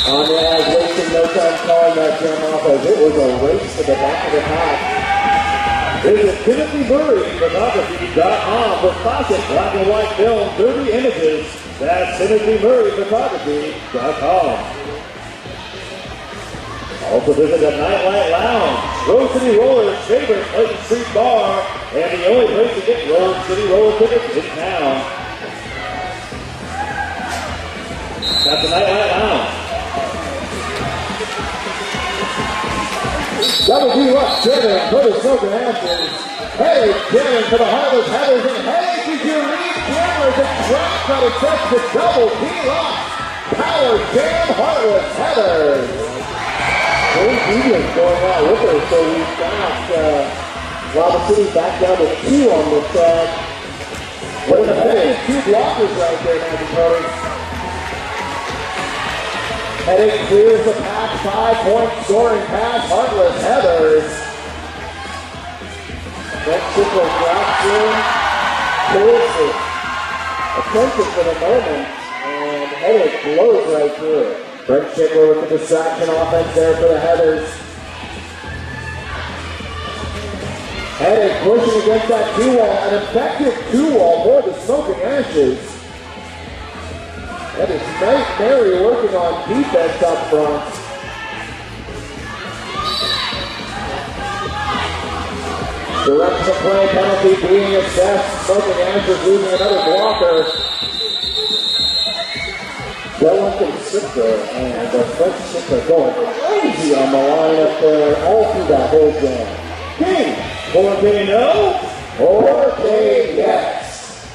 Anya As wasting no time calling that jam off as it was a race to the back of the pack. Visit TimothyMurrayPhotography.com for classic black and white film 30 images. That's TimothyMurrayPhotography.com. Also visit the Nightlight Lounge, Rose City Rollers' favorite Clayton Street bar, and the only place to get Rose City Roller tickets in town. That's the Nightlight Lounge. Double D left Jenner for the Smokin Hamptons. Hey, Jenner for the Heartless Heathers. And hey, did you read cameras and track that it sets the double D lock? Power Jam Heartless Heathers. Great Eagles going out with her, so we've got Lava City back down to 2 on the track. What an effective 2 blockers right there, Magic Brothers. Heading clears the pack, 5-point scoring pass, Heartless Heathers. Next triple drops in, pulls it, attention for the moment, and Headache blows right through it. Brent Schickler with the distraction offense there for the Heathers. Headache pushing against that 2-wall, an effective 2-wall for the Smoking Ashes. That is Knight Mary working on defense up front. Direction of play penalty being assessed. Smoking Ashes losing another blocker. Dylan Constrictor and the French Sister going crazy on the line up there all through that whole game. King, 4K no, 4K yes.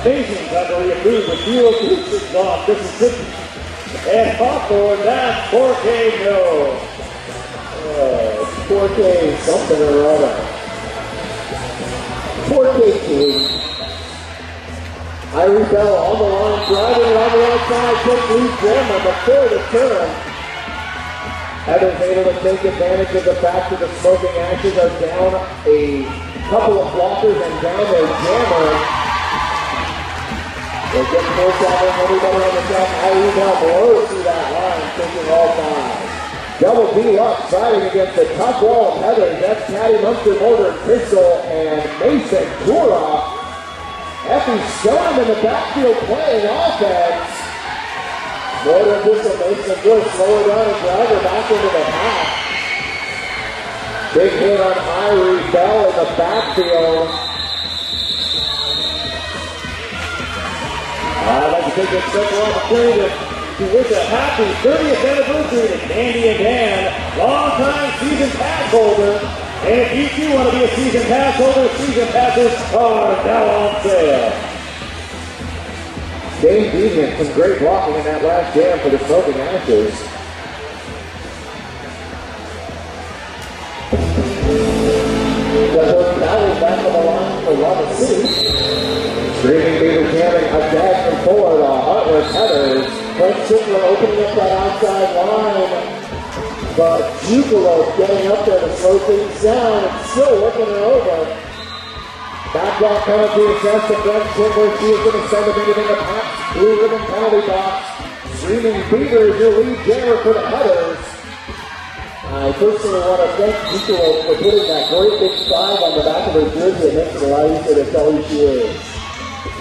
Amazing country approved with zero cruises on Mississippi. And Hawthorne, that's 4K no. 4K something or other. 4K King. Irie Bell on the line, driving it on the outside, quick lead jammer before the turn. Heather's able to take advantage of the fact that the Smoking Ashes are down a couple of blockers and down their jammer. They're getting forced out of everybody on the top. Irie Bell blows through that line, taking all five. Double D up, siding against the top wall of Heather. That's Patty Munster, Mortar, Crystal, and Mason Tura. Effie Sturm in the backfield playing offense. Mortar, Crystal, Mason Bush, slower down and drive her back into the half. Big hit on Irie Bell in the backfield. I'd like to take this special opportunity to wish a happy 30th anniversary to Candy and Dan, long-time season pass holder. And if you too want to be a season pass holder, season passes are now on sale. Dave Deviant, some great blocking in that last jam for the Smoking Ashes. Valley back on the line for Lava City. Streaming Beaver jamming again from forward on Heartless Heathers. Frank Chipler opening up that outside line. But Jupilo getting up there to slow things down and still working it over. Back block penalty assessed to Frank Chipler. She is going to send him into the blue ribbon penalty box. Streaming Beaver is your lead jammer for the Heathers. I personally want to thank Jupilo for putting that great big 5 on the back of her jersey. It makes it a lot easier to tell who she is.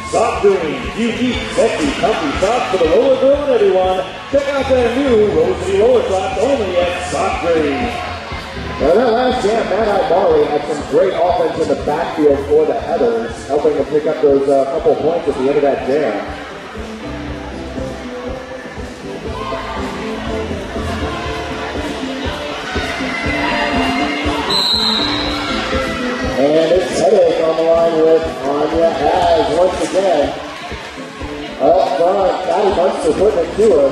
Soft Green, unique, sexy, comfy socks for the roller girl and everyone. Check out their new Rose City roller socks only at Soft Green. Now that last jam, Matt Marley had some great offense in the backfield for the Heathers, helping to pick up those couple of points at the end of that jam. And it's Headache on the line with Anya as once again. Up front, Patty Munster putting it to her.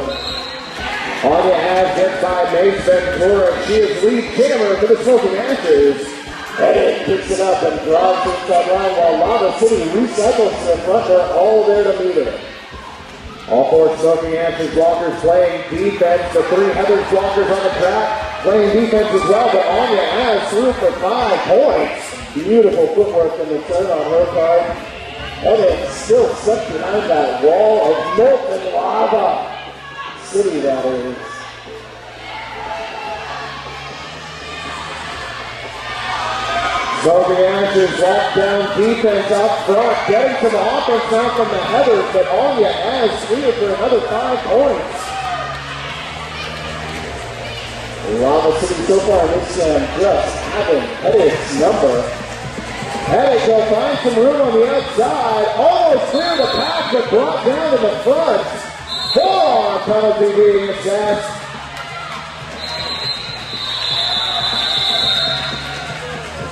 Anya has hit by Mason Ventura. She is lead jammer for the Smoking Ashes. Headache picks it up and drives to the side line while Lava City recycles to the front. They're all there to meet her. All 4 Smoking Ashes blockers playing defense. The 3 Heathers blockers on the track playing defense as well, but Anya has through for 5 points. Beautiful footwork in the turn on her part. Headache still stuck behind that wall of molten lava. City, that is. Smoking Ashes locked down defense up front, getting some offense now from the Heathers, but Anya has cleared for another 5 points. Lava City so far in this jam just having Headache's number. Headache will find some room on the outside, almost clear the path, but brought down to the front. Forearm penalty being assessed.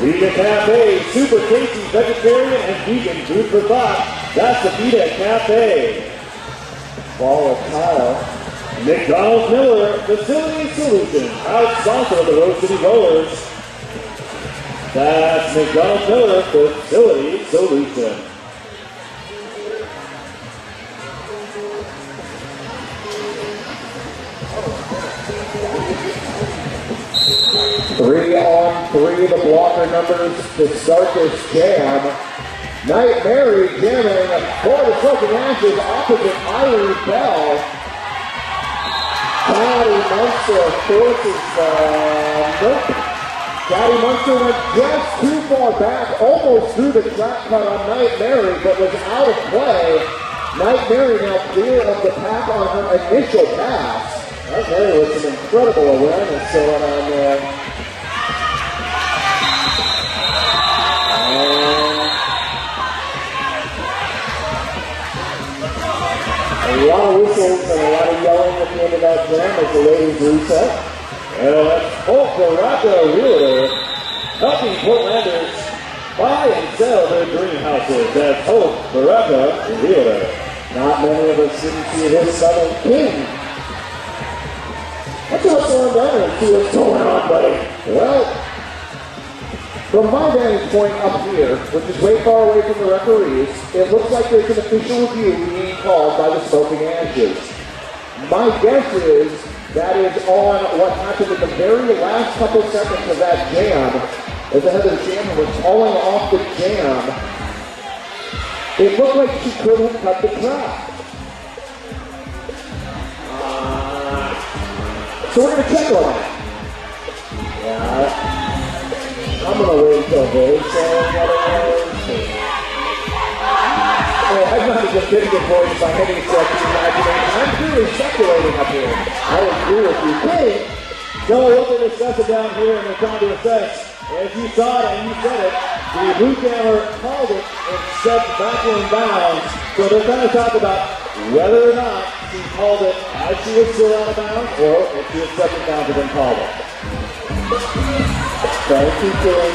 Vita Cafe, super tasty vegetarian and vegan food for thought. That's the Vita Cafe. Volatile. McDonald's Miller, Facility Solutions, proud sponsor of the Rose City Rollers. That's McDonald's Miller, Facility Solutions. Three on 3, the blocker numbers to start this jam. Knight Mary jamming for the Smoking Ashes opposite Irie Bell. Patty Munster forces, nope. Daddy Munster went just too far back, almost threw the trap cut on Night Mary, but was out of play. Night Mary now clear of the pack on her initial pass. Night Mary with some incredible awareness going on there. A lot of whistles and a lot of yelling at the end of that jam as the ladies reset. And that's Hope Baraka Wheeler helping Portlanders buy and sell their dream houses. That's Hope Baraka Wheeler. Not many of us didn't see this Southern King. Let's go slow down and see what's going on, buddy. Well, from my vantage point up here, which is way far away from the referees, it looks like there's an official review being called by the Smokin Ashes. My guess is that is on what happened in the very last couple seconds of that jam, as the head of the jammer was falling off the jam. It looked like she couldn't cut the track. So we're going to check on that. Yeah. I'm going to wait until they say what it is. I'm not just getting the voice by any stretch of the imagination. I'm really speculating up here. I agree with you. Hey, so what they're discussing down here and they're trying to assess, if you saw it and you said it, the boot camera called it and stepped back in bounds. So they're trying to talk about whether or not she called it as she was still out of bounds or if she was stepping down and then called it. Thank you, King.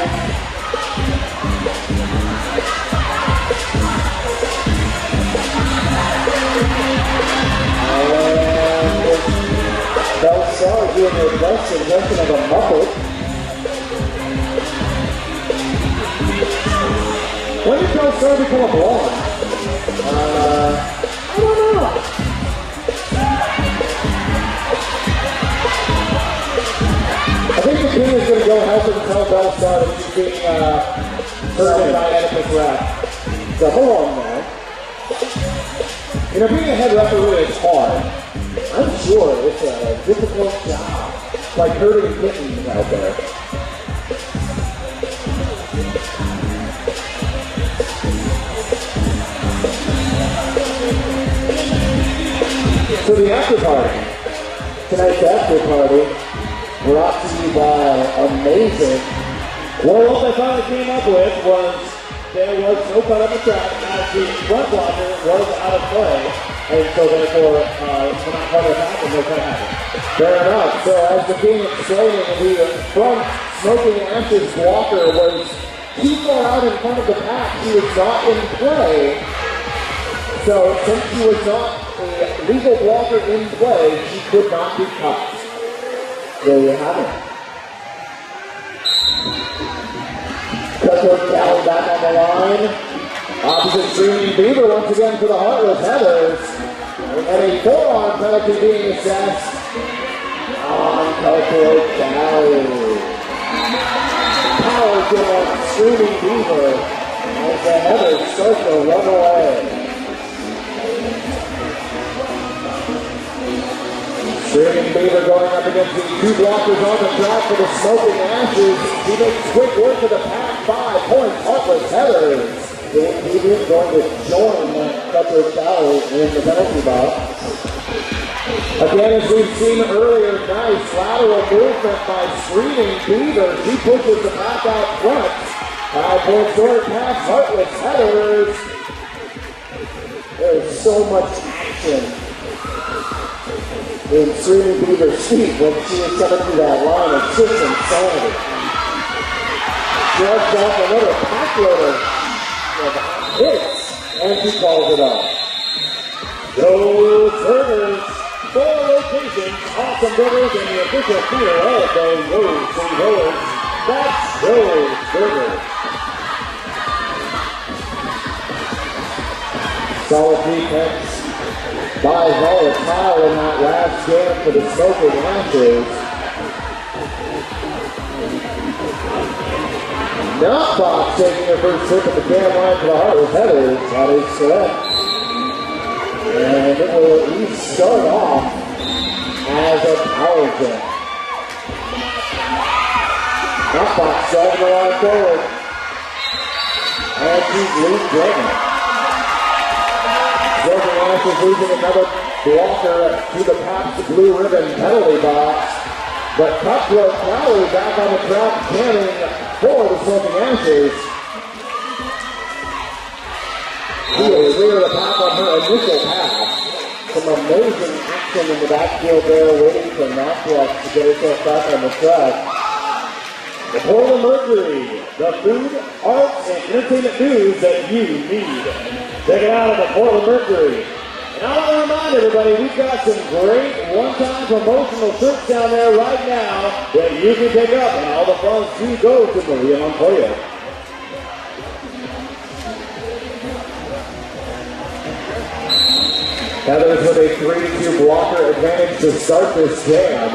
Belsar doing their best impression of a Muppet. When did Belsar become a blonde? I don't know. I think the King is going to go help him tell Belsar that she's being hurt by Oedipus Rex. So hold on now. You know, being a head referee is hard. I'm sure it's a difficult job. Like herding kittens out there. So the after party. Tonight's after party brought to you by Amazing. Well, what they finally came up with was there was no cut on the track as the front blocker was out of play. And so therefore, when that cut happened, no cut happened. Fair enough. So as the King explaining, the front Smokin Ashes blocker was too far out in front of the pack. She was not in play. So since she was not a legal blocker in play, she could not be cut. There you have it. Cutthroat Cali back on the line. Opposite Streaming Beaver once again for the Heartless Heathers. And a forearm penalty being assessed on Cutthroat Cali. Power give up Streaming Beaver as the Heathers start to run away. Streaming Beaver going up against the two blockers on the track for the Smokin Ashes. He makes quick work of the pack. 5 points. Heartless Heathers. Beaver is going to join Cutthroat Cali in the penalty box. Again, as we've seen earlier, nice lateral movement by Streaming Beaver. She pushes the pack out front. 5 points short pass. Heartless Heathers. There's so much action in Streaming Beaver's feet when she is coming through that line. It's just insanity. Just off another pack loader of hits, and she calls it off. Those servers, 4 locations, awesome burgers, and the official feeder of those Rose City Rollers. That's those burgers. Solid defense by Volatile in that last game for the Smokin Ashes. Knockbox taking their first trip at the cam line for the Heartless Heathers. That is correct. And it will at least start off as a power jam. Knockbox driving the line forward. And she's lead Jordan. Smokin Ash is losing another blocker to the Pabst Blue Ribbon penalty box. But Cutthroat Crowley back on the track, canning for the Smokin Ashes. She is clear of the path on her initial pass. Some amazing action in the backfield there, waiting for Knockbox to get herself back on the track. The Portland Mercury, the food, arts, and entertainment news that you need. Check it out at the Portland Mercury. And I want to remind everybody, we've got some great one-time promotional shirts down there right now that you can pick up, and all the funds do go to Maria Montoya. Heathers with a 3-2 blocker advantage to start this jam.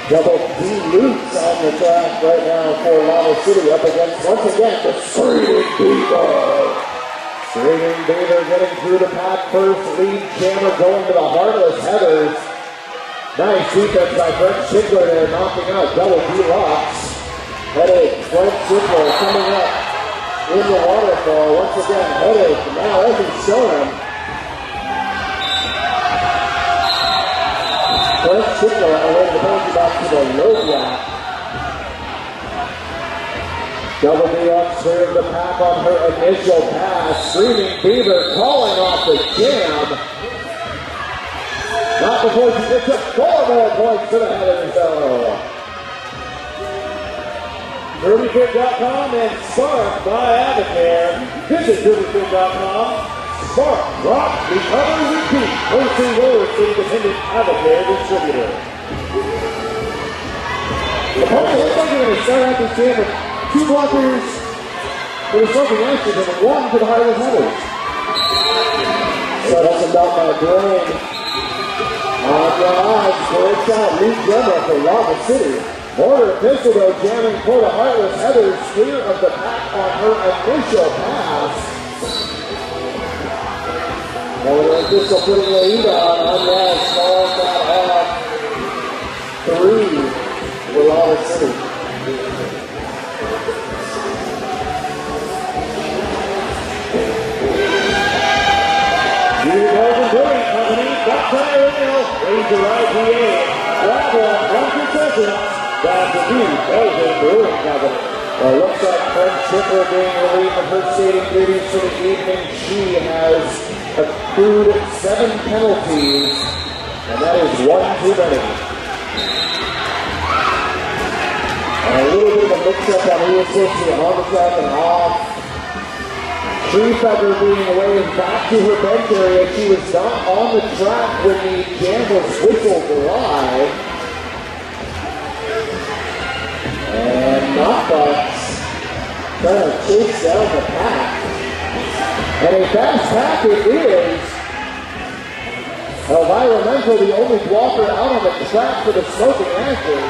Double D Loops on the track right now for Lava City up against, once again, the Screaming Beaver. Screaming Beaver getting through the pack first, lead jammer going to the Heartless Heathers. Nice defense by Brent Schickler there, knocking out double D Locks. Headache, Brent Schickler coming up in the waterfall. Once again, Headache, now Evans Stoneham. Brent Schickler away the penalty back to the low block. Double D Locks clear of the pack on her initial pass. Screaming Beaver calling off the jam. Not before she gets up 4 more points to the Heathers though. DerbyFit.com and Spark by Avocare. Visit DerbyFit.com. Spark, Rock, Recover, Repeat. Hosting Rollers Independent Avocare Distributor. The Pulse looks like they're going to start out this game with 2 blockers for the Smokin Ashes and 1 for the Heartless Heathers. So that's about my brain. On the odds, great shot, lead jammer for Lava City. Mortar Pistol though jamming for the Heartless Heathers, clear of the pack on her initial pass. Mortar Pistol putting the lead on Unless falls that off 3 for Lava City. Got Tyler Hill, Ranger IPA, gravel on 1 concession, that's the new Belgian Brewing Company. Well, it looks like Brent Schickler being relieved of her skating duties for the evening. She has accrued 7 penalties, and that is 1 too many. And a little bit of a mix-up on who was supposed to be on the track and off. Tree Feather being away back to her bench area. She was not on the track when the jam was whistled live. And Knockbox trying to chase down the pack. And a fast pack it is. Environmental, the only blocker out on the track for the Smokin Ashes.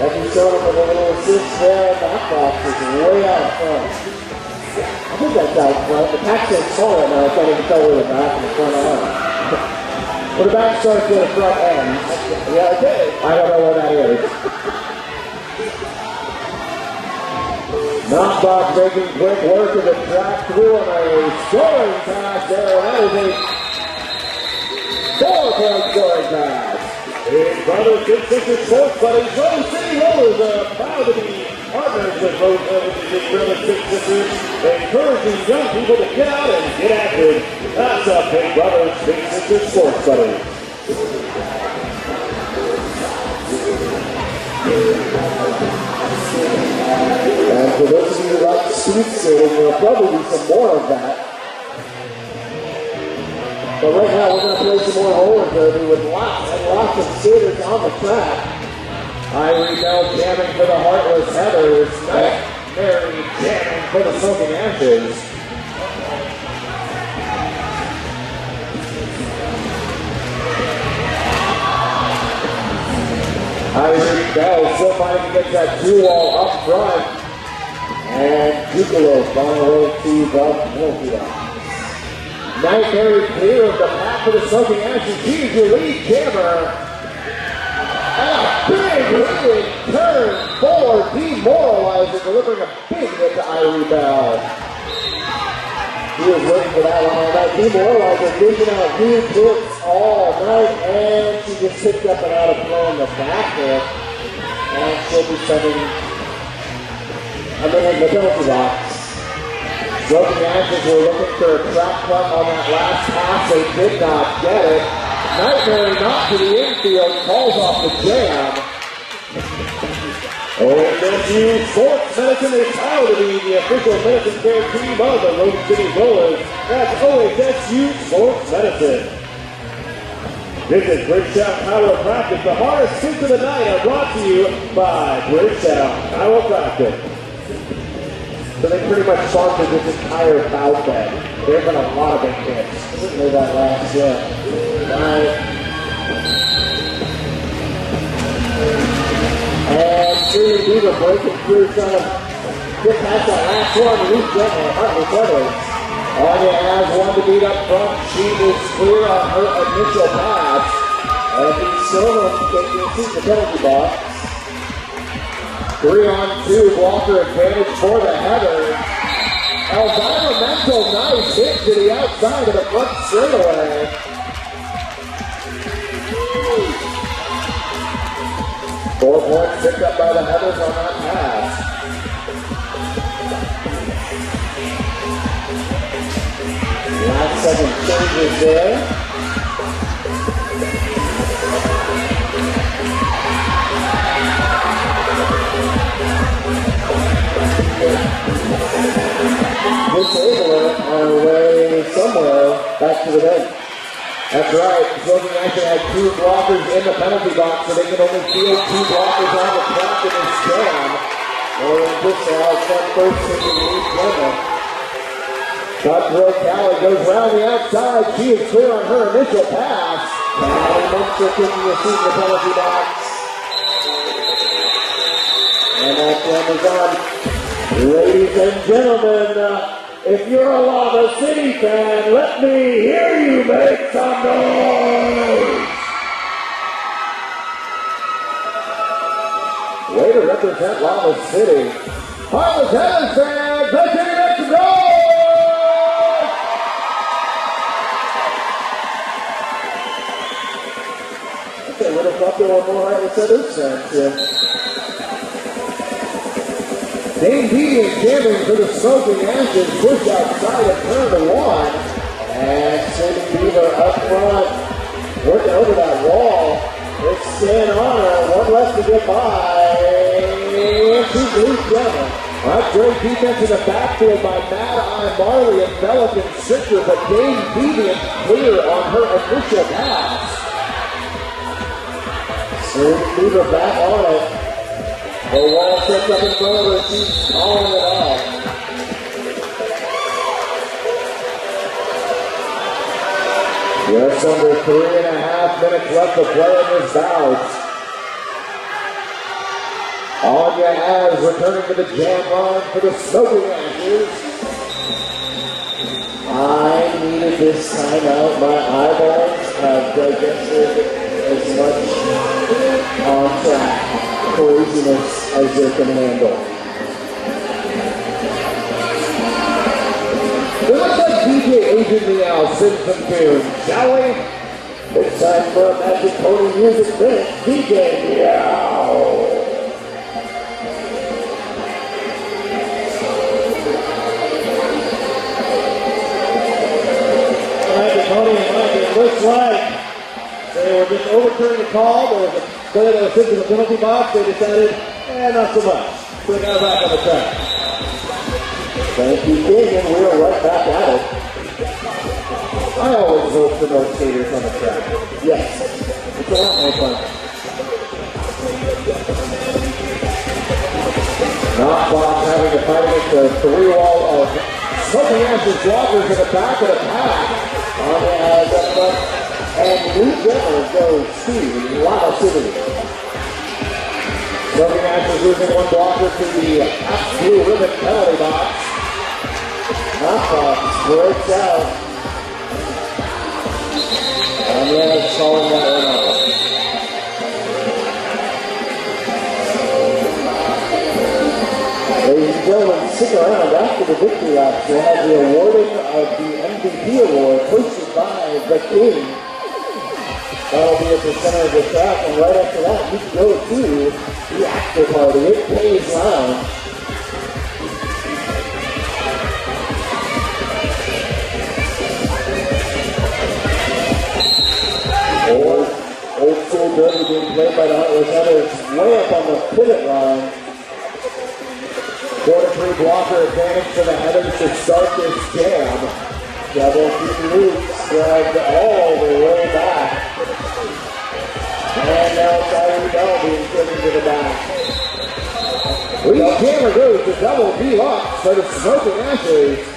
Becky Soto with a little assist there. Knockbox is way out front. I think that's out front. The pack's so small right now, I can't even tell where the back and the front are. Well, the back starts with the front end. Yeah, okay. I don't know where that is. Knockbox making quick work of the track through on a scoring pass there, and that is a 4-point scoring pass. Big Brother Big Sister Sports Buddies, Rose City Rollers are proud to be partners with Rose Big Brother Big Sisters, encouraging young people to get out and get active. That's a Big Brother Big Sister Sports Buddies. And for those of you who like speed skating, there will probably be some more of that. But right now, we're going to play some more roller derby with lots and lots of skaters on the track. Irie Bell jamming for the Heartless Heathers. Mary jamming for the Smokin Ashes. Irie Bell still fighting to get that 2-wall up front. And Ducalo on the way to the penalty box. Knight very clear of the path for the Smokin Ashes. She's your lead jammer. And a big leading turn forward demoralizer, delivering a big hit to Irie Bell. He was waiting for that one all night. Demoralizer dishing out new hits all night, and she just picked up and out of play in the back there. And she'll be sending a minute in the penalty box. Smokin Ashes were looking for a trap punt on that last pass. They did not get it. Nightmare knocked to the infield, calls off the jam. OSU Sports Medicine is proud to be the official medicine care team of the Rose City Rollers. That's OSU Sports Medicine. Visit Bridgetown Chiropractic. The hardest hits of the night are brought to you by Bridgetown Chiropractic. So they pretty much sponsored this entire bout then. There have been a lot of big hits. I didn't know that last year. And Shirley Beaver breaking through, trying to get past that last one. Reach gently, Heartless Heartless. Anya has one to beat up front. She is clear on her initial pass. And he's still taking a seat in the penalty box. 3-on-2 blocker advantage for the Heather. Elvira Mental, nice hit to the outside of the front straightaway. Four points picked up by the Heathers on that pass. Last second changes there. Disabler on her way somewhere back to the bench. That's right. Smokin actually had two blockers in the penalty box, so they can only field two blockers on the track in this jam. Or in this out front first thinking East London. Cutthroat Callie goes around the outside. She is clear on her initial pass. Callie Munster taking a seat in the penalty box. And that jam is on. Ladies and gentlemen, if you're a Lava City fan, let me hear you make some noise! Way to represent Lava City. Heartless Heather fans, let's hear you make some noise! I would have thought there were more Heartless Heather fans here. Dane Beatty jamming for the Smokin Ashes, push outside of turn to one. And Sadie Beaver up front, working over that wall. It's staying on her, one left to get by. And she's loose jamming. That's great defense in the backfield by Mad Eye Marley and Pelican Sister, but Dane Beatty clear on her initial pass. Sadie Beaver back on it. The wall sets up in front of her, she's calling it off. Just under 3.5 minutes left to play in this bout. Anya has returning to the jam run for the Smokin Ashes. I needed this timeout. My eyeballs have digested as much on track craziness as they can handle. It looks like DJ Agent Meow sings some tunes, shall we? It's time for a Magic Pony Music Minute. DJ Meow! Magic Pony, it looks like they were just overturning the call. There was a play that was hit to the penalty box. They decided, not so much. So they got back on the track. Thank you, King, and we are right back at it. I always vote for more skaters on the track. Yes, it's a lot more fun. Knockbox having to fight against the three wall of Smokin Ashes blockers in the back of the pack. On the up front. And Luke Denver goes to Lava City. Smokin Ashes losing one blocker to the blue ribbon penalty box. Knockbox breaks out. And yeah, calling that one out. and gentlemen, stick around after the victory laps. We'll have the awarding of the MVP award hosted by the King. That'll be at the center of the track, and right after that, you can go to the after party. It pays lounge. Old school derby being played by the Heartless Headers way up on the pivot line. 4-3 blocker advantage for the Headers to start this jam. Double feet roots dragged all the way back. And now Tyler Bell being driven to the back. Lead camera goes to double V-Lux for the Smokin athletes.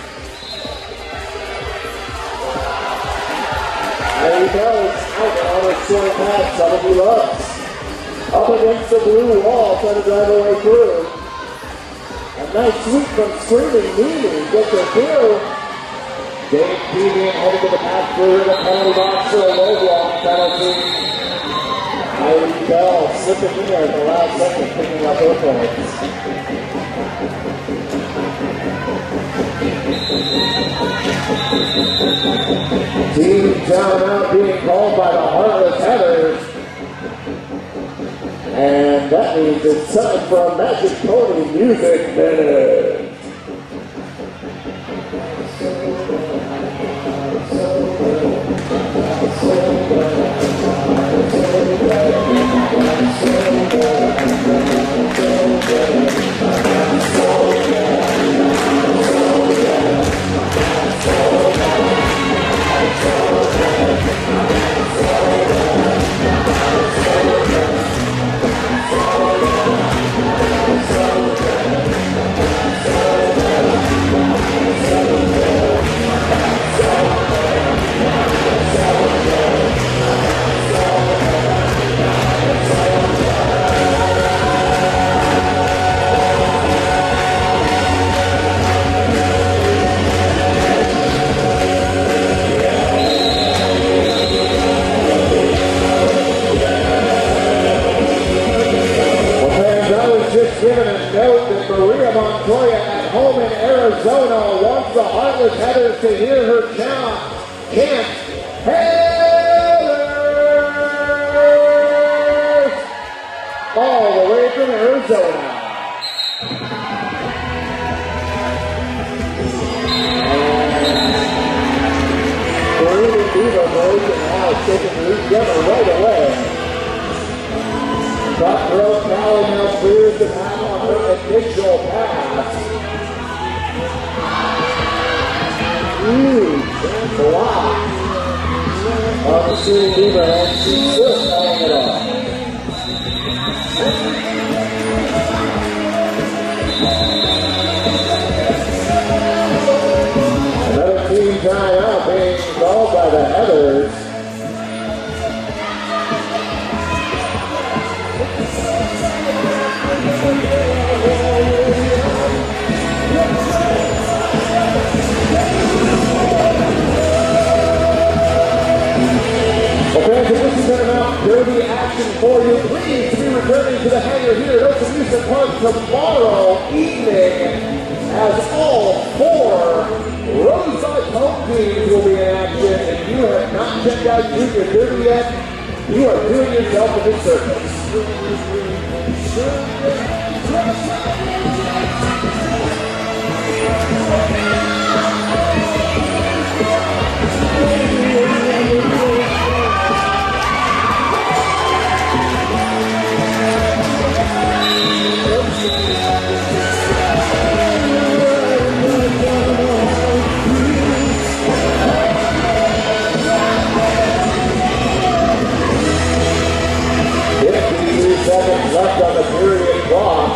Tyler Bell's out on a short path, double V-Lux. Up against the blue wall, trying to drive her way through. A nice sweep from Screaming Mimi gets her through. Dave Devian headed to the pass through the penalty box for a low block penalty. Irene Bell slipping in there at the last second, picking up her points. Team timeout being called by the Heartless Headers. And that means it's time for a Magic Pony Music Minute. Arizona wants the Heartless Headers to hear her chant, Headers! All the way from Arizona. Screaming Diva breaking out, taking the lead gunner right away. Top row Callie now clears the path on her initial pass. Huge block of the Screaming Diva, and she's just calling it off. Another team timeout being called by the Headers. Fans, if this is an amount derby action for you, please be returning to the hangar here at Ocean Houston Park tomorrow evening, as all 4 Rosebud home teams will be in action. If you have not checked out Junior Derby yet, you are doing yourself a disservice. Seconds left on the period clock.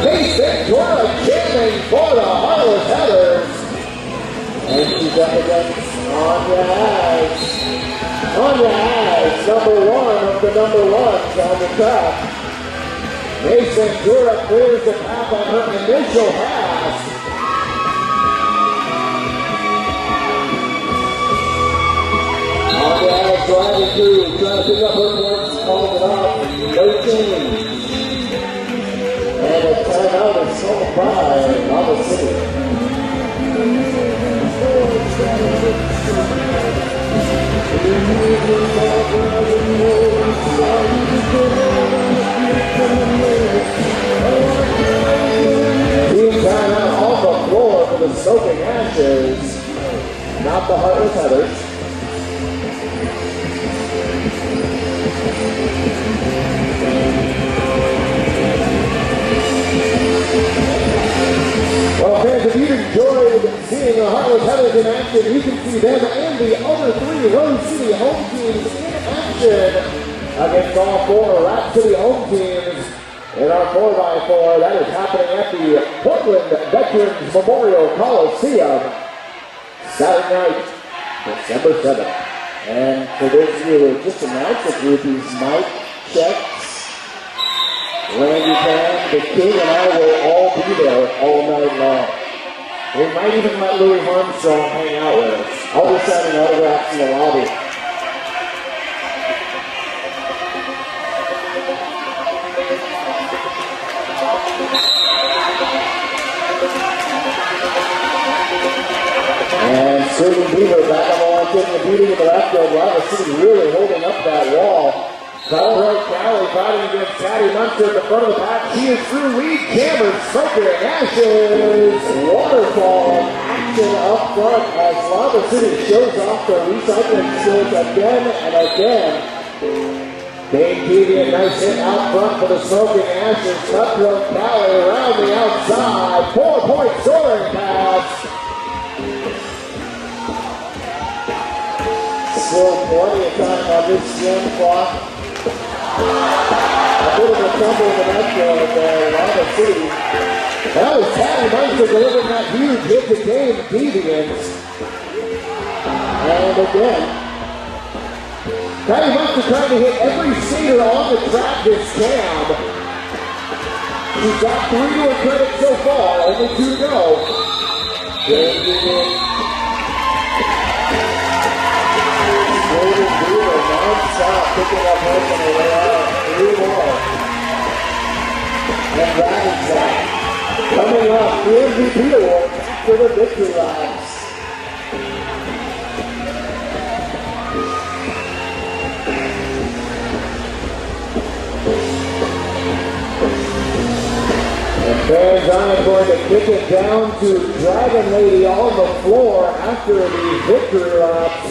Mason Dora jamming for the Heartless Headers. And she's up against Anya Hags. Anya Hags, number 1 of the number 1s on the track. Mason Dora clears the path on her initial pass. Driving through, trying to pick up her points, calling it out, 13. by Lava City. Team timeout on the floor for the Smokin Ashes, not the Heartless Heathers. Well, fans, if you've enjoyed seeing the Heartless Heathers in action, you can see them and the other three Rose City home teams in action against all four Rat City home teams in our 4x4. That is happening at the Portland Veterans Memorial Coliseum Saturday night, December 7th. And for those of you who just announced the groupies, Mike, Chex, Randy Pan, the King, and I will all be there all night long. We might even let Louis Armstrong hang out with us. I'll be signing autographs in the lobby. And Sergeant Beaver back on the line, taking a beating in the left field. Lava City really holding up that wall. Colorado Cali fighting against Patty Munster at the front of the pack. She is through lead. Cameron Smokin Ashes. Waterfall action up front as Lava City shows off their recycling skills again and again. Dane Deviant, nice hit out front for the Smokin Ashes. Cutthroat Cali around the outside. 4-point scoring pass. Still plenty of time on this game clock. A bit of a tumble in the backfield there, Lava City. That was Patty Munster delivering that huge hit to Dane Deviant. And again, Patty Munster trying to hit every skater on the track this cam. She's got 3 to her credit so far, only 2 to go. Dane Deviant. Non-stop, picking up hits on the way out. 3 more. And Dragon's back. Coming up, the MVP award for the victory laps. And fans, I am going to kick it down to Dragon Lady on the floor after the victory laps.